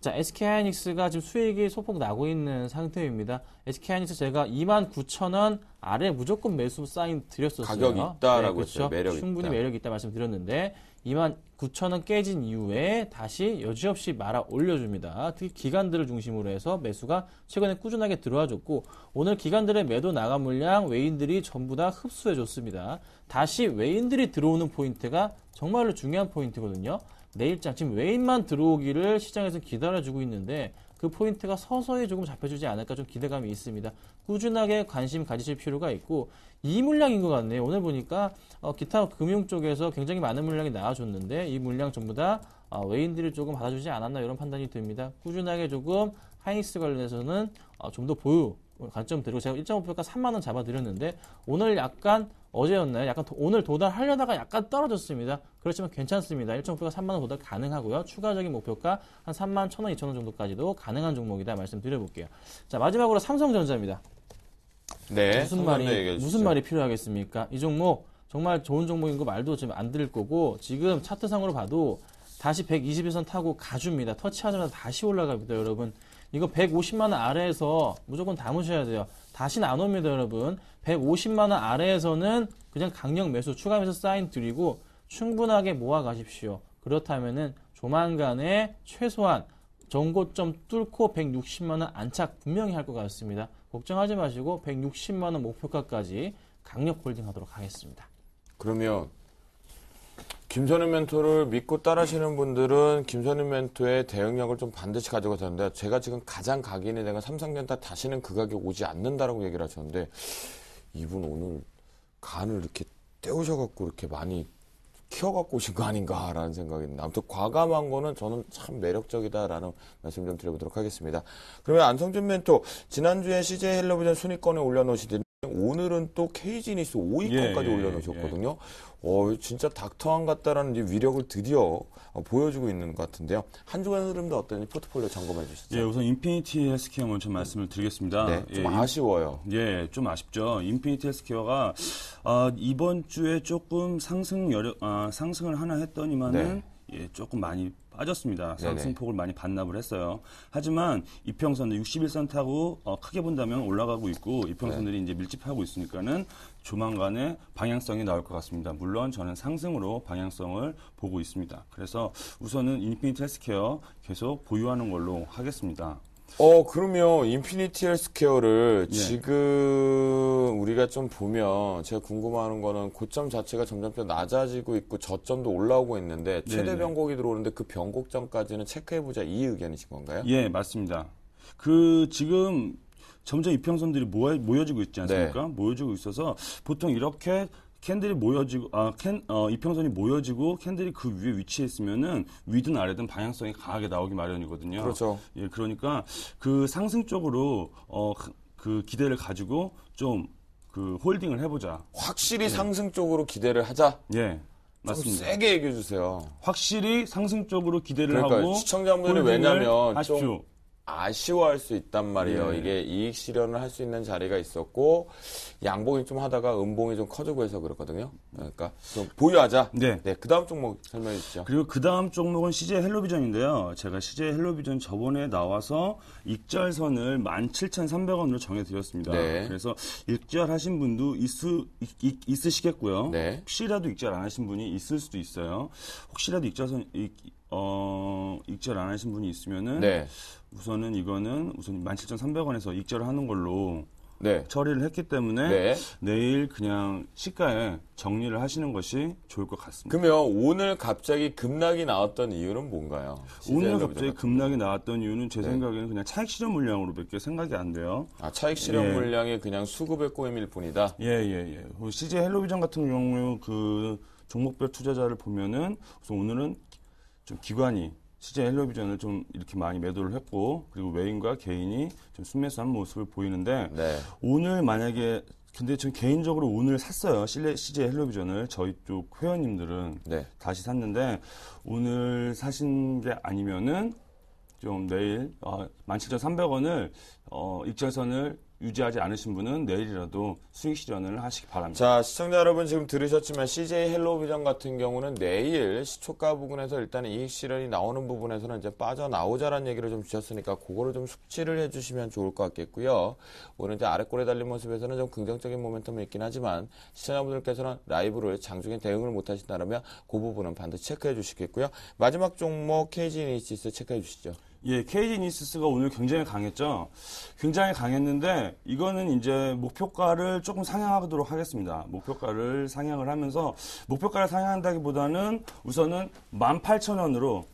자, SK 하이닉스가 지금 수익이 소폭 나고 있는 상태입니다. SK 하이닉스 제가 29,000원 아래 무조건 매수 사인 드렸었어요. 가격이 있다라고 그렇죠. 했어요. 매력이 충분히 있다. 매력이 있다 말씀드렸는데 29,000원 깨진 이후에 다시 여지없이 말아 올려줍니다. 특히 기관들을 중심으로 해서 매수가 최근에 꾸준하게 들어와줬고 오늘 기관들의 매도 나간 물량 외인들이 전부 다 흡수해줬습니다. 다시 외인들이 들어오는 포인트가 정말로 중요한 포인트거든요. 내일장 지금 외인만 들어오기를 시장에서 기다려주고 있는데 그 포인트가 서서히 조금 잡혀주지 않을까 좀 기대감이 있습니다. 꾸준하게 관심 가지실 필요가 있고 이 물량인 것 같네요. 오늘 보니까 기타 금융 쪽에서 굉장히 많은 물량이 나와줬는데 이 물량 전부 다 외인들이 조금 받아주지 않았나 이런 판단이 듭니다. 꾸준하게 조금 하이닉스 관련해서는 좀 더 보유 관점 드리고 제가 1.5%가 3만 원 잡아드렸는데 오늘 약간 어제였나요? 약간 오늘 도달하려다가 약간 떨어졌습니다. 그렇지만 괜찮습니다. 1.5%가 3만 원 도달 가능하고요. 추가적인 목표가 한 3만 1,000원, 2,000원 정도까지도 가능한 종목이다 말씀드려볼게요. 자, 마지막으로 삼성전자입니다. 네. 무슨 말이 필요하겠습니까? 이 종목 정말 좋은 종목인 거 말도 지금 안 드릴 거고 지금 차트상으로 봐도 다시 121선 타고 가줍니다. 터치하자마자 다시 올라갑니다, 여러분. 이거 150만 원 아래에서 무조건 담으셔야 돼요. 다시는 안 옵니다, 여러분. 150만 원 아래에서는 그냥 강력 매수 추가 매수 사인 드리고 충분하게 모아 가십시오. 그렇다면은 조만간에 최소한 전고점 뚫고 160만 원 안착 분명히 할 것 같습니다. 걱정하지 마시고 160만 원 목표가까지 강력 홀딩하도록 하겠습니다. 그러면 김선윤 멘토를 믿고 따르시는 분들은 김선윤 멘토의 대응력을 좀 반드시 가져가야 되는데 제가 지금 가장 각인이 내가 삼성전자 다시는 그 가격 오지 않는다라고 얘기를 하셨는데 이분 오늘 간을 이렇게 때우셔갖고 이렇게 많이 키워갖고 오신 거 아닌가라는 생각이 듭니다. 아무튼 과감한 거는 저는 참 매력적이다라는 말씀 좀 드려보도록 하겠습니다. 그러면 안성준 멘토 지난주에 CJ 헬로비전 순위권에 올려놓으시더니 오늘은 또 KG니스 5위권까지 올려놓으셨거든요. 진짜 닥터왕 같다라는 이제 위력을 드디어 보여주고 있는 것 같은데요. 한 주간 흐름도 어떤지 포트폴리오 점검해 주시죠. 예, 우선 인피니티 헬스케어 먼저 말씀을 드리겠습니다. 네, 좀 아쉬워요. 예, 좀 아쉽죠. 인피니티 헬스케어가 이번 주에 조금 상승을 하나 했더니만은 조금 많이 빠졌습니다. 상승폭을 많이 반납을 했어요. 하지만 이평선들 61선 타고 크게 본다면 올라가고 있고 이평선들이 이제 밀집하고 있으니까는 조만간에 방향성이 나올 것 같습니다. 물론 저는 상승으로 방향성을 보고 있습니다. 그래서 우선은 인피니티 헬스케어 계속 보유하는 걸로 하겠습니다. 그러면 인피니티 헬스케어를 지금 우리가 좀 보면 제가 궁금한 거는 고점 자체가 점점 낮아지고 있고 저점도 올라오고 있는데 최대 변곡이 들어오는데 그 변곡점까지는 체크해보자 이 의견이신 건가요? 예, 맞습니다. 지금 점점 이평선들이 모여지고 있지 않습니까? 모여지고 있어서 보통 이렇게 캔들이 모여지고, 이평선이 모여지고 캔들이 그 위에 위치해 있으면은 위든 아래든 방향성이 강하게 나오기 마련이거든요. 그렇죠. 예, 그러니까 그 상승 쪽으로, 그 기대를 가지고 좀 홀딩을 해보자. 확실히 상승 쪽으로 기대를 하자? 예. 맞습니다. 세게 얘기해 주세요. 확실히 상승적으로 기대를 그러니까 하고 시청자분들이 홀딩을 왜냐면 하십시오. 좀 아쉬워할 수 있단 말이에요. 네. 이게 이익 실현을 할 수 있는 자리가 있었고 양봉이 좀 하다가 음봉이 좀 커지고 해서 그렇거든요. 그러니까 좀 보유하자. 네. 그 다음 종목 설명해 주시죠. 그리고 그 다음 종목은 CJ 헬로비전인데요. 제가 CJ 헬로비전 저번에 나와서 익절선을 17,300원으로 정해드렸습니다. 네. 그래서 익절하신 분도 있으시겠고요. 네. 혹시라도 익절 안 하신 분이 있을 수도 있어요. 혹시라도 익절 안 하신 분이 있으면은 네. 우선은 이거는 우선 17,300원에서 익절을 하는 걸로 네. 처리를 했기 때문에 네. 내일 그냥 시가에 정리를 하시는 것이 좋을 것 같습니다. 그러면 오늘 갑자기 급락이 나왔던 이유는 뭔가요? 오늘 갑자기 급락이 나왔던 이유는 제 생각에는 그냥 차익 실현 물량으로밖에 생각이 안 돼요. 차익 실현 예. 물량이 그냥 수급의 꼬임일 뿐이다. 예. CJ 헬로비전 같은 경우 그 종목별 투자자를 보면은 우선 오늘은 좀 기관이 CJ 헬로비전을 좀 이렇게 많이 매도를 했고 그리고 외인과 개인이 좀 순매수한 모습을 보이는데 네. 오늘 만약에 근데 전 개인적으로 오늘 샀어요. CJ 헬로비전을 저희 쪽 회원님들은 네. 다시 샀는데 오늘 사신 게 아니면은 좀 내일 17,300원을 익절선을 유지하지 않으신 분은 내일이라도 수익 실현을 하시기 바랍니다. 자, 시청자 여러분 지금 들으셨지만 CJ 헬로비전 같은 경우는 내일 시초가 부분에서 일단 이익 실현이 나오는 부분에서는 이제 빠져나오자라는 얘기를 좀 주셨으니까 그거를 좀 숙지를 해주시면 좋을 것 같겠고요. 오늘 이제 아랫골에 달린 모습에서는 좀 긍정적인 모멘텀이 있긴 하지만 시청자분들께서는 라이브를 장중에 대응을 못 하신다면 그 부분은 반드시 체크해 주시겠고요. 마지막 종목 KG이니시스 체크해 주시죠. 예, KG이니시스가 오늘 굉장히 강했죠. 굉장히 강했는데 이거는 이제 목표가를 조금 상향하도록 하겠습니다. 목표가를 상향을 하면서 목표가를 상향한다기보다는 우선은 18,000원으로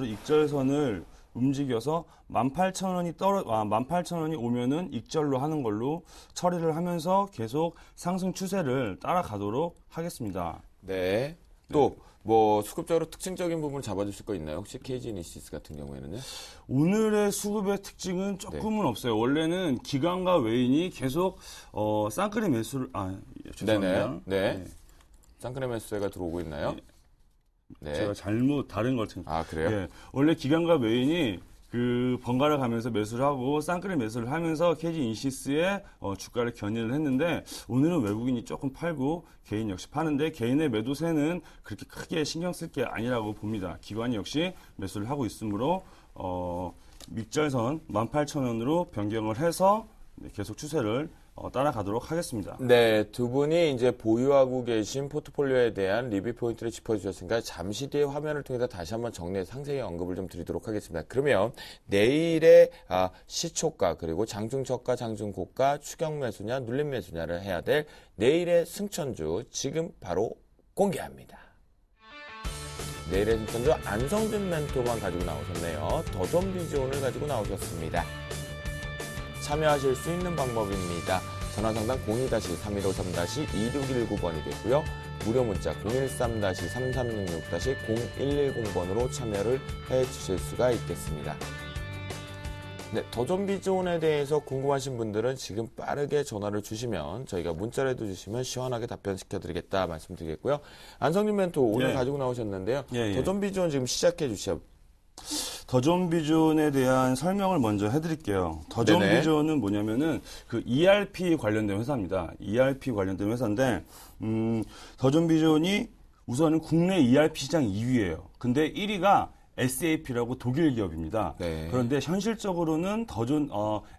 익절선을 움직여서 18,000원이 오면은 익절로 하는 걸로 처리를 하면서 계속 상승 추세를 따라가도록 하겠습니다. 네. 또 뭐 수급적으로 특징적인 부분을 잡아주실 거 있나요? 혹시 KG이니시스 같은 경우에는요? 오늘의 수급의 특징은 조금은 없어요. 원래는 기관과 외인이 계속 쌍끌이 매수를 죄송합니다. 네. 쌍끌이 매수세가 들어오고 있나요? 네. 제가 잘못 다른 걸 그래요? 예, 원래 기관과 외인이 그 번갈아 가면서 매수를 하고 쌍끌이 매수를 하면서 KG이니시스의 주가를 견인을 했는데 오늘은 외국인이 조금 팔고 개인 역시 파는데 개인의 매도세는 그렇게 크게 신경 쓸 게 아니라고 봅니다. 기관이 역시 매수를 하고 있으므로 익절선 18,000원으로 변경을 해서 계속 추세를 따라가도록 하겠습니다. 네, 두 분이 이제 보유하고 계신 포트폴리오에 대한 리뷰 포인트를 짚어주셨으니까 잠시 뒤에 화면을 통해서 다시 한번 정리해 상세히 언급을 좀 드리도록 하겠습니다. 그러면 내일의 시초가 그리고 장중저가, 장중고가, 추격 매수냐, 눌림 매수냐를 해야 될 내일의 승천주 지금 바로 공개합니다. 내일의 승천주 안성준 멘토만 가지고 나오셨네요. 더존비즈온을 가지고 나오셨습니다. 참여하실 수 있는 방법입니다. 전화상담 02-3153-2619번이 되고요. 무료 문자 013-3366-0110번으로 참여를 해주실 수가 있겠습니다. 네, 더존비즈온에 대해서 궁금하신 분들은 지금 빠르게 전화를 주시면 저희가 문자라도 주시면 시원하게 답변시켜드리겠다 말씀드리겠고요. 안성준 멘토 오늘 가지고 나오셨는데요. 더존비즈온 지금 시작해 주시죠. 더존비존에 대한 설명을 먼저 해드릴게요. 더존비존은 뭐냐면은 그 ERP 관련된 회사입니다. ERP 관련된 회사인데 더존비존이 우선은 국내 ERP 시장 2위예요. 근데 1위가 SAP라고 독일 기업입니다. 네. 그런데 현실적으로는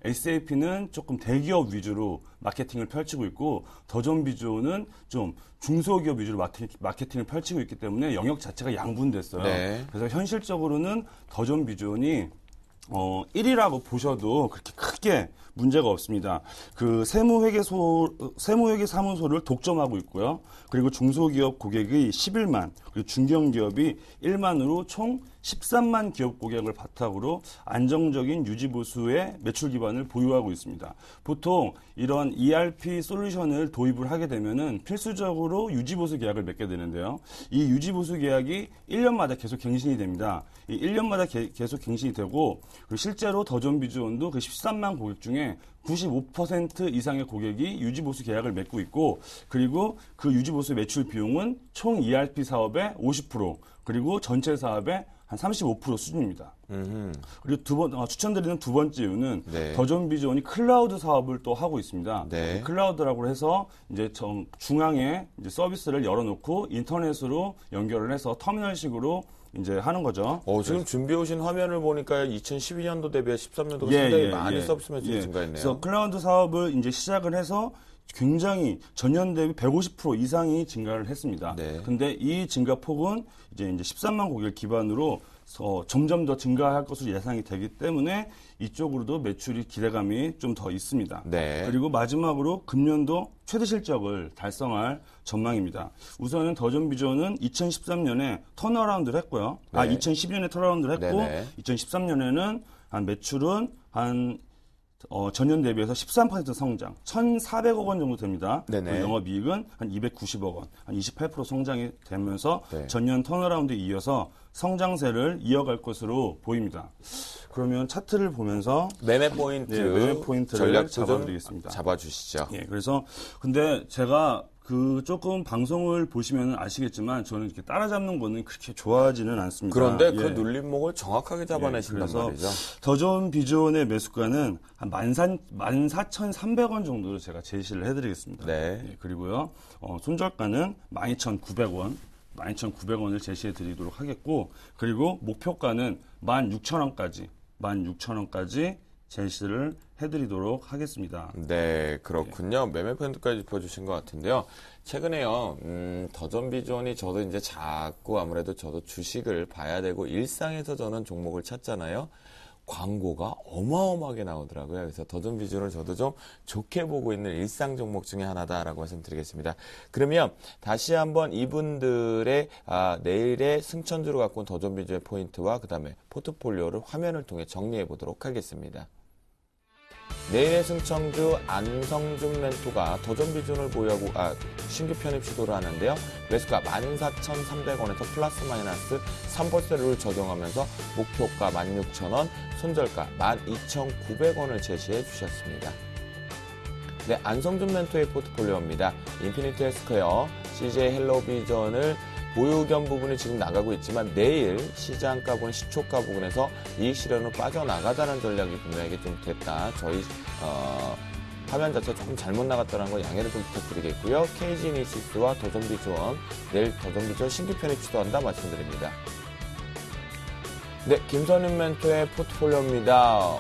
SAP는 조금 대기업 위주로 마케팅을 펼치고 있고 더존비존은 좀 중소기업 위주로 마케팅을 펼치고 있기 때문에 영역 자체가 양분됐어요. 네. 그래서 현실적으로는 더존비존이 1위라고 보셔도 그렇게 크게 문제가 없습니다. 그 세무회계 사무소를 독점하고 있고요. 그리고 중소기업 고객이 11만, 그리고 중견기업이 1만으로 총 13만 기업 고객을 바탕으로 안정적인 유지보수의 매출 기반을 보유하고 있습니다. 보통 이런 ERP 솔루션을 도입을 하게 되면은 필수적으로 유지보수 계약을 맺게 되는데요. 이 유지보수 계약이 1년마다 계속 갱신이 됩니다. 이 1년마다 계속 갱신이 되고 그리고 실제로 더존비즈온도 그 13만 고객 중에 중에 95% 이상의 고객이 유지보수 계약을 맺고 있고, 그리고 그 유지보수 매출 비용은 총 ERP 사업의 50%, 그리고 전체 사업의 한 35% 수준입니다. 그리고 추천드리는 두 번째 이유는 네. 더존비전이 클라우드 사업을 또 하고 있습니다. 네. 클라우드라고 해서 이제 중앙에 이제 서비스를 열어놓고 인터넷으로 연결을 해서 터미널식으로 이제 하는 거죠. 지금 준비해 오신 화면을 보니까 2012년도 대비해 13년도가 상당히 많이 서비스 매출이 증가했네요. 그래서 클라우드 사업을 이제 시작을 해서 굉장히 전년 대비 150% 이상이 증가를 했습니다. 네. 근데 이 증가 폭은 이제 13만 고객을 기반으로 점점 더 증가할 것으로 예상이 되기 때문에 이쪽으로도 매출이 기대감이 좀 더 있습니다. 네. 그리고 마지막으로 금년도 최대 실적을 달성할 전망입니다. 우선은 더존비전은 2013년에 턴어라운드를 했고요. 네. 2012년에 턴어라운드를 했고 네네. 2013년에는 매출은 전년 대비해서 13% 성장, 1,400억 원 정도 됩니다. 네네. 그리고 영업이익은 한 290억 원, 한 28% 성장이 되면서 네. 전년 턴어라운드에 이어서 성장세를 이어갈 것으로 보입니다. 그러면 차트를 보면서 매매 포인트, 매매 포인트를 전략 잡아드리겠습니다. 잡아주시죠. 예, 그래서 근데 제가 조금 방송을 보시면 아시겠지만 저는 이렇게 따라잡는 거는 그렇게 좋아하지는 않습니다. 그런데 예. 그 눌림목을 정확하게 잡아내신단 그래서 말이죠. 더존 비전의 매수가는 한 14,300원 정도로 제가 제시를 해드리겠습니다. 네. 예, 그리고요, 손절가는 12,900원. 12,900원을 제시해 드리도록 하겠고, 그리고 목표가는 16,000원까지 제시를 해드리도록 하겠습니다. 네, 그렇군요. 매매 포인트까지 짚어주신 것 같은데요. 최근에요, 더존비전이 저도 이제 자꾸 아무래도 저도 주식을 봐야 되고 일상에서 저는 종목을 찾잖아요. 광고가 어마어마하게 나오더라고요. 그래서 더존비전을 저도 좀 좋게 보고 있는 일상 종목 중에 하나다라고 말씀드리겠습니다. 그러면 다시 한번 이분들의 내일의 승천주로 갖고 온 더존비전의 포인트와 그 다음에 포트폴리오를 화면을 통해 정리해 보도록 하겠습니다. 내일의 승천주 안성준 멘토가 더존비전을 보유하고 신규 편입 시도를 하는데요. 매수가 14,300원에서 플러스 마이너스 3%를 적용하면서 목표가 16,000원, 손절가 12,900원을 제시해 주셨습니다. 네, 안성준 멘토의 포트폴리오입니다. 인피니트 헬스케어, CJ 헬로비전을 보유 겸 부분이 지금 나가고 있지만 내일 시장가 부분, 시초가 부분에서 이익 실현으로 빠져나가자는 전략이 분명하게 좀 됐다. 저희 화면 자체가 조금 잘못 나갔다는 거 양해를 좀 부탁드리겠고요. KG이니시스와 더존비전, 내일 더존비전 신규 편입 시도한다 말씀드립니다. 네, 김선윤 멘토의 포트폴리오입니다.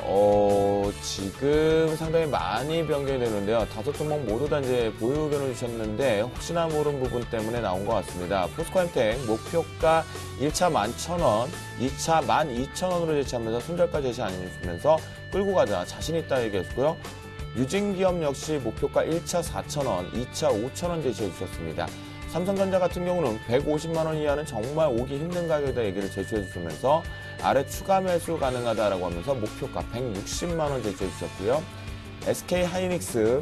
지금 상당히 많이 변경이 되는데요. 5종목 모두 다 이제 보유 의견을 주셨는데 혹시나 모르는 부분 때문에 나온 것 같습니다. 포스코엠텍 목표가 1차 11,000원, 2차 12,000원으로 제시하면서 손절가 제시 안 해주면서 끌고 가자 자신 있다 얘기했고요. 유진기업 역시 목표가 1차 4,000원, 2차 5,000원 제시해 주셨습니다. 삼성전자 같은 경우는 150만 원 이하는 정말 오기 힘든 가격이다 얘기를 제시해 주시면서 아래 추가 매수 가능하다라고 하면서 목표가 160만 원 제시해 주셨고요. SK 하이닉스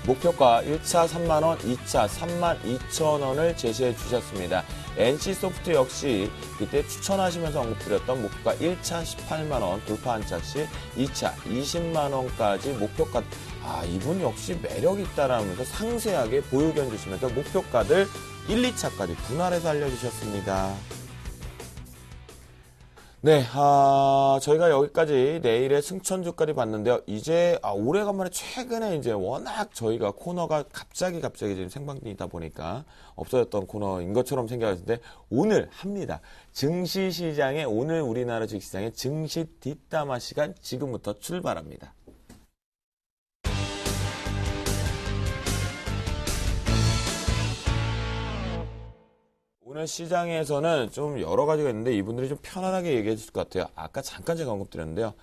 목표가 1차 3만 원, 2차 3만 2천 원을 제시해 주셨습니다. NC소프트 역시 그때 추천하시면서 언급드렸던 목표가 1차 18만 원 돌파한 짝시 2차 20만 원까지 목표가 이분 역시 매력 있다라면서 상세하게 보유 의견 주시면서 목표가들 1, 2차까지 분할해서 알려주셨습니다. 네, 저희가 여기까지 내일의 승천주까지 봤는데요. 이제, 오래간만에 최근에 이제 워낙 저희가 코너가 갑자기 지금 생방이다 보니까 없어졌던 코너인 것처럼 생각하는데 오늘 합니다. 증시시장에, 오늘 우리나라 주식시장의 증시 뒷담화 시간 지금부터 출발합니다. 오늘 시장에서는 좀 여러 가지가 있는데 이분들이 좀 편안하게 얘기해 주실 것 같아요. 아까 잠깐 제가 언급드렸는데요.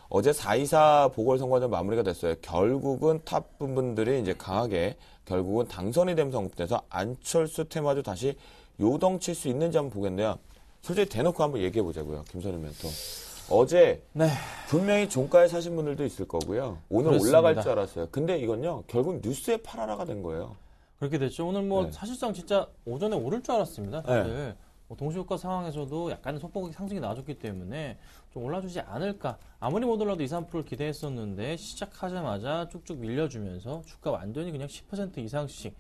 어제 4.24 보궐선거가 마무리가 됐어요. 결국은 탑 분들이 이제 강하게 결국은 당선이 되면서 언급돼서 안철수 테마주 다시 요동칠 수 있는지 한번 보겠는데요. 솔직히 대놓고 한번 얘기해 보자고요. 김선윤 멘토. 어제 분명히 종가에 사신 분들도 있을 거고요. 오늘 그렇습니다. 올라갈 줄 알았어요. 근데 이건요. 결국 뉴스에 팔아라가 된 거예요. 그렇게 됐죠. 오늘 사실상 진짜 오전에 오를 줄 알았습니다. 다들. 동시효과 상황에서도 약간의 소폭 상승이 나와줬기 때문에 좀 올라주지 않을까. 아무리 못 올라도 2, 3%를 기대했었는데 시작하자마자 쭉쭉 밀려주면서 주가 완전히 그냥 10% 이상씩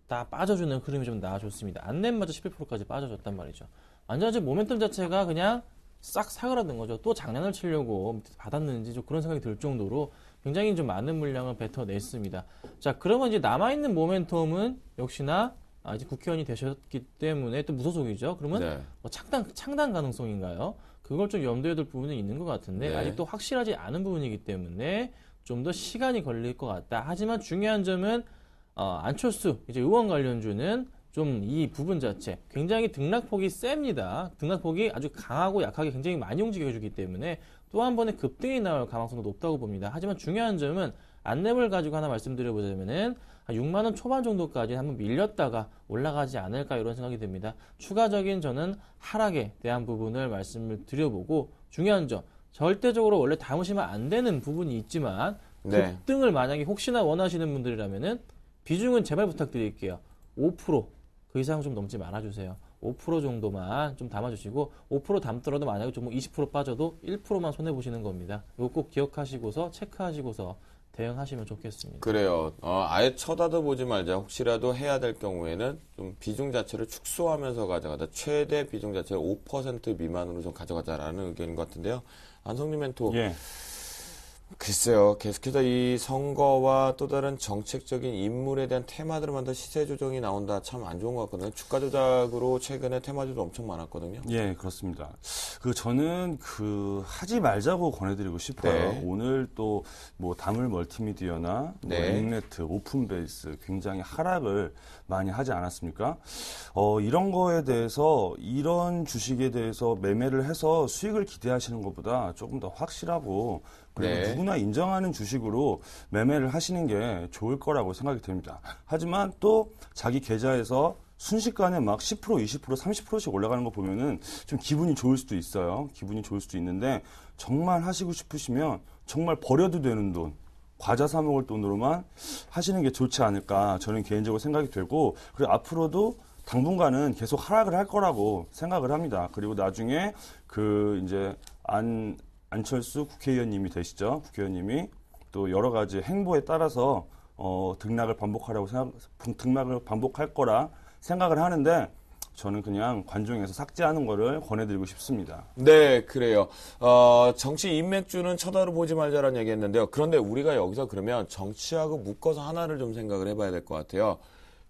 다 빠져주는 흐름이 좀 나와줬습니다. 안내마저 11%까지 빠져줬단 말이죠. 완전 지금 모멘텀 자체가 그냥 싹 사그라든 거죠. 또 장난을 치려고 받았는지 좀 그런 생각이 들 정도로 굉장히 좀 많은 물량을 뱉어냈습니다. 자, 그러면 이제 남아있는 모멘텀은 역시나 이제 국회의원이 되셨기 때문에 또 무소속이죠. 그러면 네. 뭐 창당 가능성인가요? 그걸 좀 염두에 둘 부분은 있는 것 같은데 네. 아직도 확실하지 않은 부분이기 때문에 좀 더 시간이 걸릴 것 같다. 하지만 중요한 점은 안철수 이제 의원 관련주는 좀 이 부분 자체 굉장히 등락폭이 셉니다. 등락폭이 아주 강하고 약하게 굉장히 많이 움직여주기 때문에 또 한 번의 급등이 나올 가능성도 높다고 봅니다. 하지만 중요한 점은 안내물 가지고 하나 말씀드려보자면은 6만 원 초반 정도까지 한번 밀렸다가 올라가지 않을까 이런 생각이 듭니다. 추가적인 저는 하락에 대한 부분을 말씀을 드려보고 중요한 점 절대적으로 원래 담으시면 안 되는 부분이 있지만 네. 급등을 만약에 혹시나 원하시는 분들이라면은 비중은 제발 부탁드릴게요. 5%. 그 이상 좀 넘지 말아주세요. 5% 정도만 좀 담아주시고 5% 담더라도 만약에 좀 20% 빠져도 1%만 손해보시는 겁니다. 이거 꼭 기억하시고서 체크하시고서 대응하시면 좋겠습니다. 그래요. 아예 쳐다도 보지 말자. 혹시라도 해야 될 경우에는 좀 비중 자체를 축소하면서 가져가자. 최대 비중 자체를 5% 미만으로 좀 가져가자라는 의견인 것 같은데요. 안성준 멘토. 예. 글쎄요. 계속해서 이 선거와 또 다른 정책적인 인물에 대한 테마들만 시세 조정이 나온다. 참 안 좋은 것 같거든요. 주가 조작으로 최근에 테마주도 엄청 많았거든요. 예, 그렇습니다. 저는 하지 말자고 권해드리고 싶어요. 네. 오늘 또 뭐 다물 멀티미디어나 네. 엑네트, 오픈베이스 굉장히 하락을 많이 하지 않았습니까? 이런 거에 대해서 이런 주식에 대해서 매매를 해서 수익을 기대하시는 것보다 조금 더 확실하고 그리고 네. 누구나 인정하는 주식으로 매매를 하시는 게 좋을 거라고 생각이 됩니다. 하지만 또 자기 계좌에서 순식간에 막 10%, 20%, 30%씩 올라가는 거 보면은 좀 기분이 좋을 수도 있어요. 기분이 좋을 수도 있는데 정말 하시고 싶으시면 정말 버려도 되는 돈, 과자 사 먹을 돈으로만 하시는 게 좋지 않을까 저는 개인적으로 생각이 되고 그리고 앞으로도 당분간은 계속 하락을 할 거라고 생각을 합니다. 그리고 나중에 이제 안철수 국회의원님이 되시죠. 국회의원님이 또 여러 가지 행보에 따라서 등락을 반복할 거라 생각을 하는데 저는 그냥 관종에서 삭제하는 거를 권해드리고 싶습니다. 네, 그래요. 정치 인맥주는 쳐다도 보지 말자라는 얘기 했는데요. 그런데 우리가 여기서 그러면 정치하고 묶어서 하나를 좀 생각을 해봐야 될 것 같아요.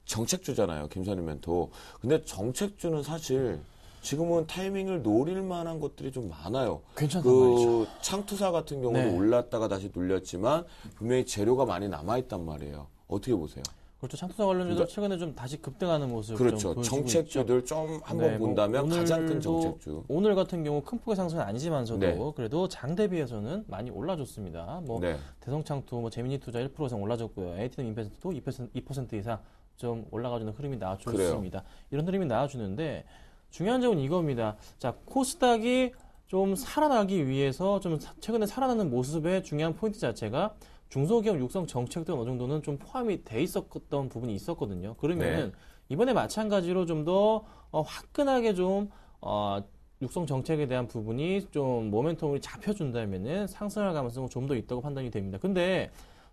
정책주잖아요, 김선희 멘토. 근데 정책주는 사실 지금은 타이밍을 노릴 만한 것들이 좀 많아요. 괜찮단 말이죠. 창투사 같은 경우도 네. 올랐다가 다시 눌렸지만 분명히 재료가 많이 남아있단 말이에요. 어떻게 보세요? 그렇죠. 창투사 관련주도 최근에 좀 다시 급등하는 모습 그렇죠. 좀 보여주고 정책주들 좀 한번 네, 본다면 가장 큰 오늘도 정책주. 오늘 같은 경우 큰 폭의 상승은 아니지만서도 네. 그래도 장 대비해서는 많이 올라줬습니다. 네. 대성창투, 재미니투자 1% 이상 올라줬고요. 에이티는 인베스트도 2% 이상 좀 올라가주는 흐름이 나와줬습니다. 이런 흐름이 나와주는데 중요한 점은 이겁니다. 자, 코스닥이 좀 살아나기 위해서 좀 최근에 살아나는 모습의 중요한 포인트 자체가 중소기업 육성 정책도 어느 정도는 좀 포함이 돼 있었던 부분이 있었거든요. 그러면은 이번에 마찬가지로 좀 더 화끈하게 좀 육성 정책에 대한 부분이 좀 모멘텀을 잡혀준다면은 상승할 가능성은 좀 더 있다고 판단이 됩니다. 근데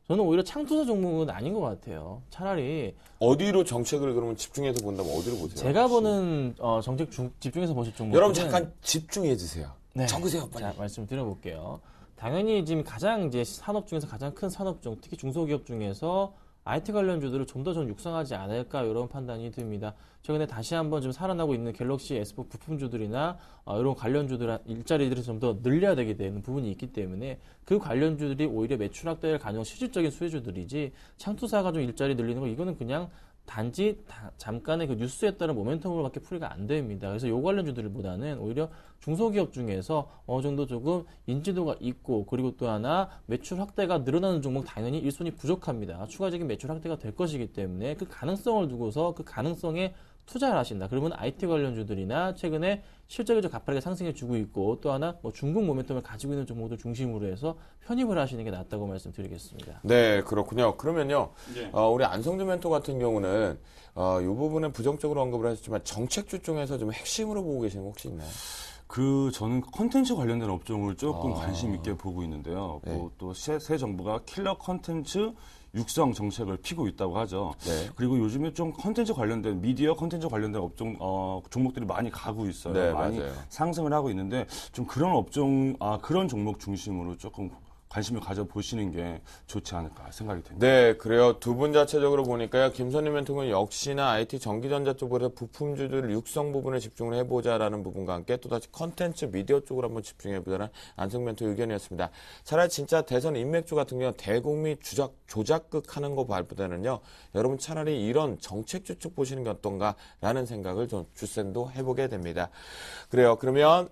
저는 오히려 창투사 종목은 아닌 것 같아요. 차라리 어디로 정책을 그러면 집중해서 본다면 어디로 보세요? 제가 보는 정책 집중해서 보실 종목 여러분 잠깐 집중해 주세요. 네. 적으세요, 빨리. 자, 말씀 드려볼게요. 당연히 지금 가장 이제 산업 중에서 가장 큰 산업종, 특히 중소기업 중에서 IT 관련주들을 좀 더 좀 육성하지 않을까 이런 판단이 듭니다. 최근에 다시 한번 좀 살아나고 있는 갤럭시 S4 부품주들이나 이런 관련주들 일자리들을 좀 더 늘려야 되게 되는 부분이 있기 때문에 그 관련주들이 오히려 매출 확대를 가능한 실질적인 수혜주들이지 창투사가 좀 일자리 늘리는 거 이거는 그냥 단지 잠깐의 그 뉴스에 따른 모멘텀으로밖에 풀이가 안 됩니다. 그래서 요 관련주들보다는 오히려 중소기업 중에서 어느 정도 조금 인지도가 있고 그리고 또 하나 매출 확대가 늘어나는 종목 당연히 1순위 부족합니다. 추가적인 매출 확대가 될 것이기 때문에 그 가능성을 두고서 그 가능성에 투자를 하신다. 그러면 IT 관련주들이나 최근에 실적이 좀 가파르게 상승해 주고 있고 또 하나 뭐 중국 모멘텀을 가지고 있는 종목들 중심으로 해서 편입을 하시는 게 낫다고 말씀드리겠습니다. 네, 그렇군요. 그러면요, 네. 우리 안성주 멘토 같은 경우는 이 부분은 부정적으로 언급을 하셨지만 정책주 중에서 좀 핵심으로 보고 계시는 거 혹시 있나요? 저는 컨텐츠 관련된 업종을 조금 관심 있게 보고 있는데요. 네. 또 새 정부가 킬러 컨텐츠 육성 정책을 피고 있다고 하죠. 네. 그리고 요즘에 좀 컨텐츠 관련된 미디어 컨텐츠 관련된 업종 종목들이 많이 가고 있어요. 네, 많이 맞아요. 상승을 하고 있는데 좀 그런 그런 종목 중심으로 조금 관심을 가져보시는 게 좋지 않을까 생각이 듭니다. 네, 그래요. 두 분 자체적으로 보니까요. 김선희 멘토는 역시나 IT 전기전자 쪽으로 부품주들 육성 부분에 집중을 해보자라는 부분과 함께 또다시 컨텐츠 미디어 쪽으로 한번 집중해보자는 안성 멘토 의견이었습니다. 차라리 진짜 대선 인맥주 같은 경우 대국민 조작극 하는 거 발보다는요. 여러분 차라리 이런 정책주 쪽 보시는 게 어떤가라는 생각을 좀 주쌤도 해보게 됩니다. 그래요. 그러면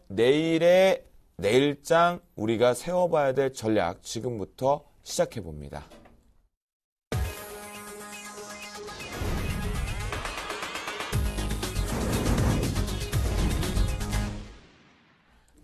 내일장 우리가 세워봐야 될 전략 지금부터 시작해봅니다.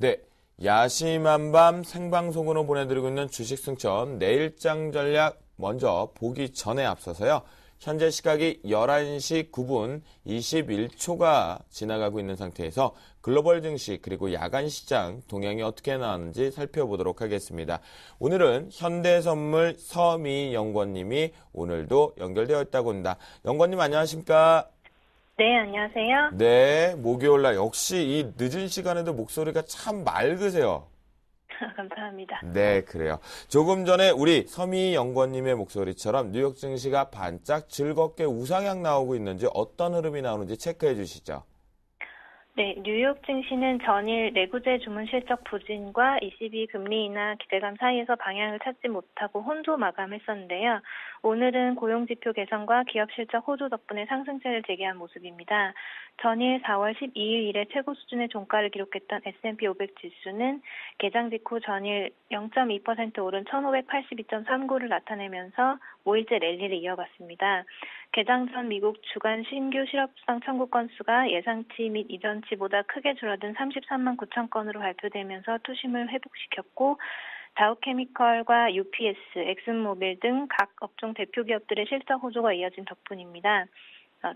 네, 야심한 밤 생방송으로 보내드리고 있는 주식승천 내일장 전략 먼저 보기 전에 앞서서요. 현재 시각이 11시 9분 21초가 지나가고 있는 상태에서 글로벌 증시 그리고 야간 시장 동향이 어떻게 나왔는지 살펴보도록 하겠습니다. 오늘은 현대선물 서미영권님이 오늘도 연결되어 있다고 합니다. 영권님 안녕하십니까? 네, 안녕하세요. 네, 목요일날 역시 이 늦은 시간에도 목소리가 참 맑으세요. 감사합니다. 네, 그래요. 조금 전에 우리 서미영권님의 목소리처럼 뉴욕 증시가 반짝 즐겁게 우상향 나오고 있는지 어떤 흐름이 나오는지 체크해 주시죠. 네, 뉴욕 증시는 전일 내구재 주문 실적 부진과 ECB 금리 인하 기대감 사이에서 방향을 찾지 못하고 혼조 마감했었는데요. 오늘은 고용지표 개선과 기업 실적 호조 덕분에 상승세를 재개한 모습입니다. 전일 4월 12일 이래 최고 수준의 종가를 기록했던 S&P 500 지수는 개장 직후 전일 0.2% 오른 1582.39를 나타내면서 5일째 랠리를 이어갔습니다. 개장 전 미국 주간 신규 실업수당 청구 건수가 예상치 및 이전치보다 크게 줄어든 33만 9천 건으로 발표되면서 투심을 회복시켰고 다우케미컬과 UPS, 엑슨모빌 등 각 업종 대표 기업들의 실적 호조가 이어진 덕분입니다.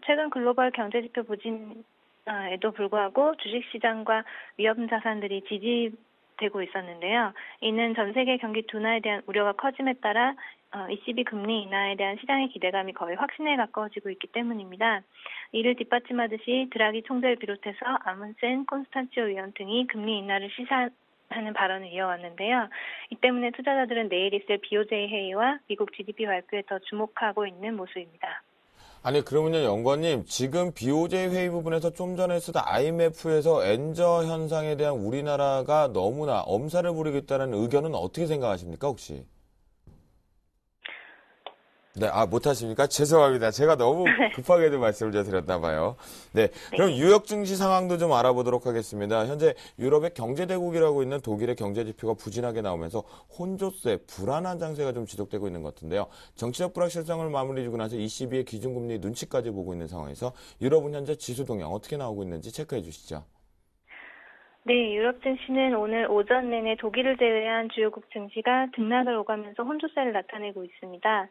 최근 글로벌 경제지표 부진에도 불구하고 주식시장과 위험자산들이 지지되고 있었는데요. 이는 전 세계 경기 둔화에 대한 우려가 커짐에 따라 ECB 금리 인하에 대한 시장의 기대감이 거의 확신에 가까워지고 있기 때문입니다. 이를 뒷받침하듯이 드라기 총재를 비롯해서 아문센, 콘스탄치오 위원 등이 금리 인하를 시사하는 발언을 이어왔는데요. 이 때문에 투자자들은 내일 있을 BOJ 회의와 미국 GDP 발표에 더 주목하고 있는 모습입니다. 아니 그러면요 영권님 지금 BOJ 회의 부분에서 좀 전에 했었던 IMF에서 엔저 현상에 대한 우리나라가 너무나 엄살을 부리고 있다는 의견은 어떻게 생각하십니까 혹시? 네, 못하십니까? 죄송합니다. 제가 너무 급하게도 말씀을 드렸나 봐요. 네, 그럼 유럽 증시 상황도 좀 알아보도록 하겠습니다. 현재 유럽의 경제대국이라고 있는 독일의 경제지표가 부진하게 나오면서 혼조세, 불안한 장세가 좀 지속되고 있는 것 같은데요. 정치적 불확실성을 마무리지고 나서 ECB의 기준금리 눈치까지 보고 있는 상황에서 유럽은 현재 지수 동향 어떻게 나오고 있는지 체크해 주시죠. 네, 유럽 증시는 오늘 오전 내내 독일을 제외한 주요국 증시가 등락을 오가면서 혼조세를 나타내고 있습니다.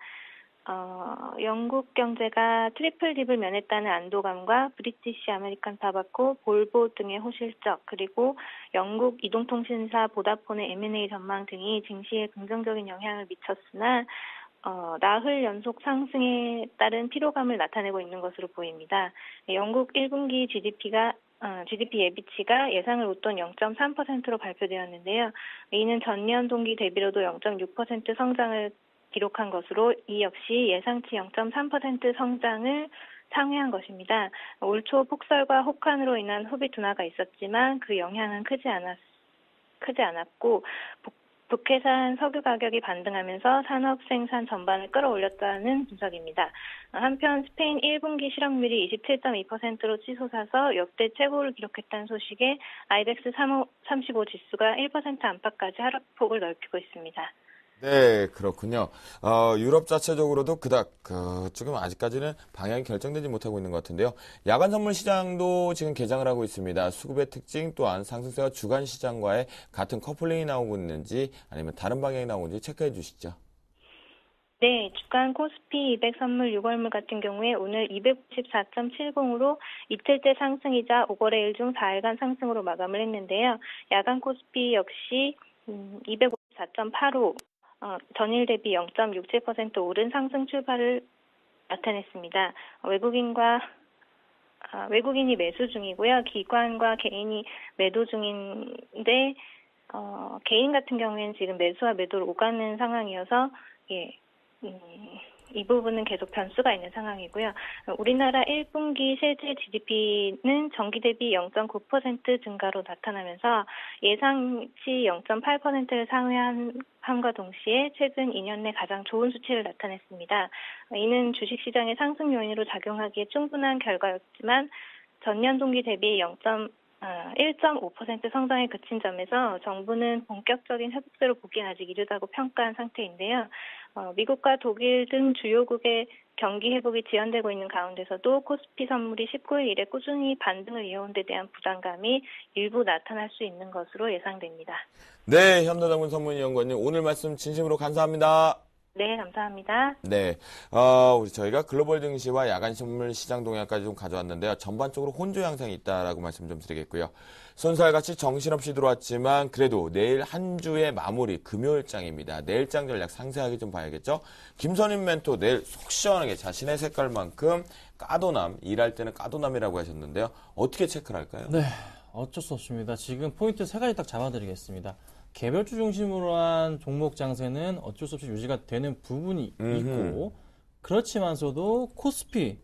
영국 경제가 트리플 딥을 면했다는 안도감과 브리티시 아메리칸 타바코, 볼보 등의 호실적, 그리고 영국 이동통신사 보다폰의 M&A 전망 등이 증시에 긍정적인 영향을 미쳤으나 나흘 연속 상승에 따른 피로감을 나타내고 있는 것으로 보입니다. 영국 1분기 GDP 예비치가 예상을 웃돈 0.3%로 발표되었는데요. 이는 전년 동기 대비로도 0.6% 성장을 기록한 것으로 이 역시 예상치 0.3% 성장을 상회한 것입니다. 올 초 폭설과 혹한으로 인한 소비 둔화가 있었지만 그 영향은 크지 않았고 북해산 석유 가격이 반등하면서 산업 생산 전반을 끌어올렸다는 분석입니다. 한편 스페인 1분기 실업률이 27.2%로 치솟아서 역대 최고를 기록했다는 소식에 아이벡스 35 지수가 1% 안팎까지 하락폭을 넓히고 있습니다. 네, 그렇군요. 유럽 자체적으로도 그닥 지금 아직까지는 방향이 결정되지 못하고 있는 것 같은데요. 야간 선물 시장도 지금 개장을 하고 있습니다. 수급의 특징 또한 상승세와 주간 시장과의 같은 커플링이 나오고 있는지 아니면 다른 방향이 나오는지 체크해 주시죠. 네, 주간 코스피 200 선물 6월물 같은 경우에 오늘 294.70으로 이틀째 상승이자 5거래일 중 4일간 상승으로 마감을 했는데요. 야간 코스피 역시 254.85, 전일 대비 0.67% 오른 상승 출발을 나타냈습니다. 외국인이 매수 중이고요. 기관과 개인이 매도 중인데 개인 같은 경우에는 지금 매수와 매도를 오가는 상황이어서 이 부분은 계속 변수가 있는 상황이고요. 우리나라 1분기 실질 GDP는 전기 대비 0.9% 증가로 나타나면서 예상치 0.8%를 상회함과 동시에 최근 2년 내 가장 좋은 수치를 나타냈습니다. 이는 주식시장의 상승 요인으로 작용하기에 충분한 결과였지만 전년 동기 대비 1.5% 성장에 그친 점에서 정부는 본격적인 회복세로 보기엔 아직 이르다고 평가한 상태인데요. 미국과 독일 등 주요국의 경기 회복이 지연되고 있는 가운데서도 코스피 선물이 19일 이래 꾸준히 반등을 이어온 데 대한 부담감이 일부 나타날 수 있는 것으로 예상됩니다. 네, 현대장군 선문위원관님 오늘 말씀 진심으로 감사합니다. 네, 감사합니다. 네, 저희가 글로벌 증시와 야간 선물 시장 동향까지 좀 가져왔는데요. 전반적으로 혼조 양상이 있다라고 말씀 좀 드리겠고요. 손살같이 정신없이 들어왔지만 그래도 내일 한 주의 마무리 금요일장입니다. 내일장 전략 상세하게 좀 봐야겠죠. 김선임 멘토 내일 속 시원하게 자신의 색깔만큼 까도남, 일할 때는 까도남이라고 하셨는데요. 어떻게 체크를 할까요? 네, 어쩔 수 없습니다. 지금 포인트 세 가지 딱 잡아드리겠습니다. 개별주 중심으로 한 종목 장세는 어쩔 수 없이 유지가 되는 부분이 있고 그렇지만서도 코스피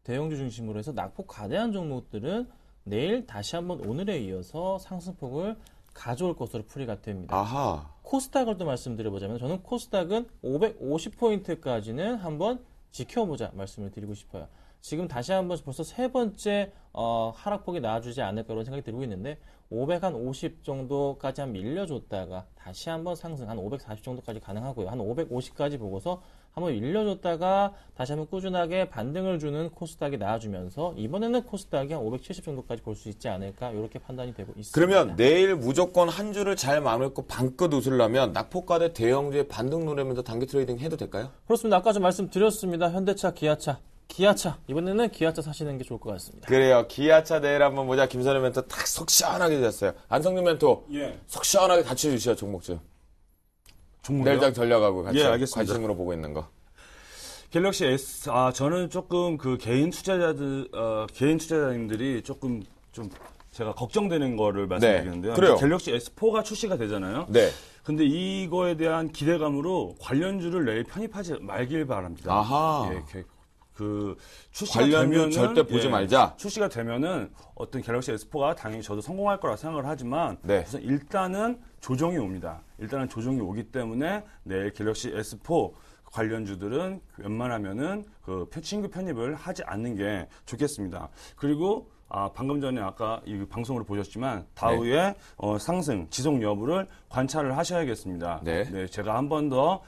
대형주 중심으로 해서 낙폭 과대한 종목들은 내일 다시 한번 오늘에 이어서 상승폭을 가져올 것으로 풀이가 됩니다. 아하. 코스닥을 또 말씀드려보자면 저는 코스닥은 550포인트까지는 한번 지켜보자 말씀을 드리고 싶어요. 지금 다시 한번 벌써 세 번째 하락폭이 나와주지 않을까라는 생각이 들고 있는데 550 정도까지 한 밀려줬다가 다시 한번 상승 한 540 정도까지 가능하고요. 한 550까지 보고서 한번 밀려줬다가 다시 한번 꾸준하게 반등을 주는 코스닥이 나와주면서 이번에는 코스닥이 한 570 정도까지 볼 수 있지 않을까 이렇게 판단이 되고 있습니다. 그러면 내일 무조건 한 주를 잘 마무리고 반끝 웃으려면 낙폭과대 대형주의 반등 노리면서 단기 트레이딩 해도 될까요? 그렇습니다. 아까 좀 말씀드렸습니다. 현대차, 기아차 이번에는 기아차 사시는 게 좋을 것 같습니다. 그래요. 기아차 내일 한번 보자. 김선우 멘토 딱 속 시원하게 됐어요. 안성준 멘토 속 시원하게 같이 주시죠. 종목 좀. 내일장 전략하고 같이 알겠습니다. 관심으로 보고 있는 거. 갤럭시 S, 저는 조금 그 개인 투자자님들이 조금 좀 제가 걱정되는 거를 말씀드리는데요. 그래요. 갤럭시 S4가 출시가 되잖아요. 네. 근데 이거에 대한 기대감으로 관련주를 내일 편입하지 말길 바랍니다. 아하. 그 출시가 관련주 되면은 절대 보지 말자. 출시가 되면은 어떤 갤럭시 S4가 당연히 저도 성공할 거라 생각을 하지만 네. 우선 일단은 조정이 옵니다. 일단은 조정이 오기 때문에 내일 갤럭시 S4 관련주들은 웬만하면은 그 신규 편입을 하지 않는 게 좋겠습니다. 그리고 방금 전에 아까 이 방송으로 보셨지만 다우의 상승 지속 여부를 관찰을 하셔야겠습니다. 네. 제가 한 번 더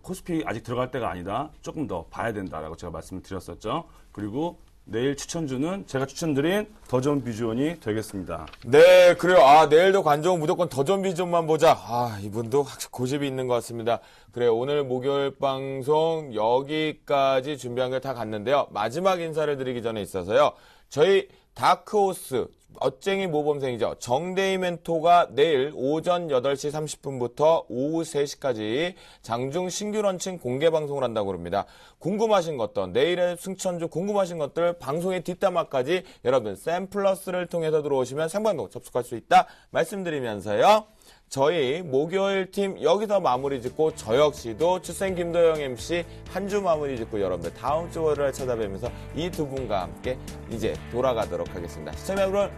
코스피 아직 들어갈 때가 아니다. 조금 더 봐야 된다라고 제가 말씀을 드렸었죠. 그리고 내일 추천주는 제가 추천드린 더존 비주온이 되겠습니다. 네, 그래요. 내일도 관종은 무조건 더존 비전만 보자. 이분도 확실히 고집이 있는 것 같습니다. 그래요. 오늘 목요일 방송 여기까지 준비한 걸 다 갔는데요. 마지막 인사를 드리기 전에 있어서요. 저희 다크호스 멋쟁이 모범생이죠. 정대희 멘토가 내일 오전 8시 30분부터 오후 3시까지 장중 신규 런칭 공개 방송을 한다고 합니다. 궁금하신 것들, 내일의 승천주 궁금하신 것들, 방송의 뒷담화까지 여러분 샘플러스를 통해서 들어오시면 생방송 접속할 수 있다 말씀드리면서요. 저희 목요일 팀 여기서 마무리 짓고 저 역시도 추생 김도영 MC 한 주 마무리 짓고 여러분들 다음 주 월요일에 찾아뵈면서 이 두 분과 함께 이제 돌아가도록 하겠습니다. 시청자 여러분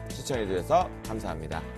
시청해주셔서 감사합니다.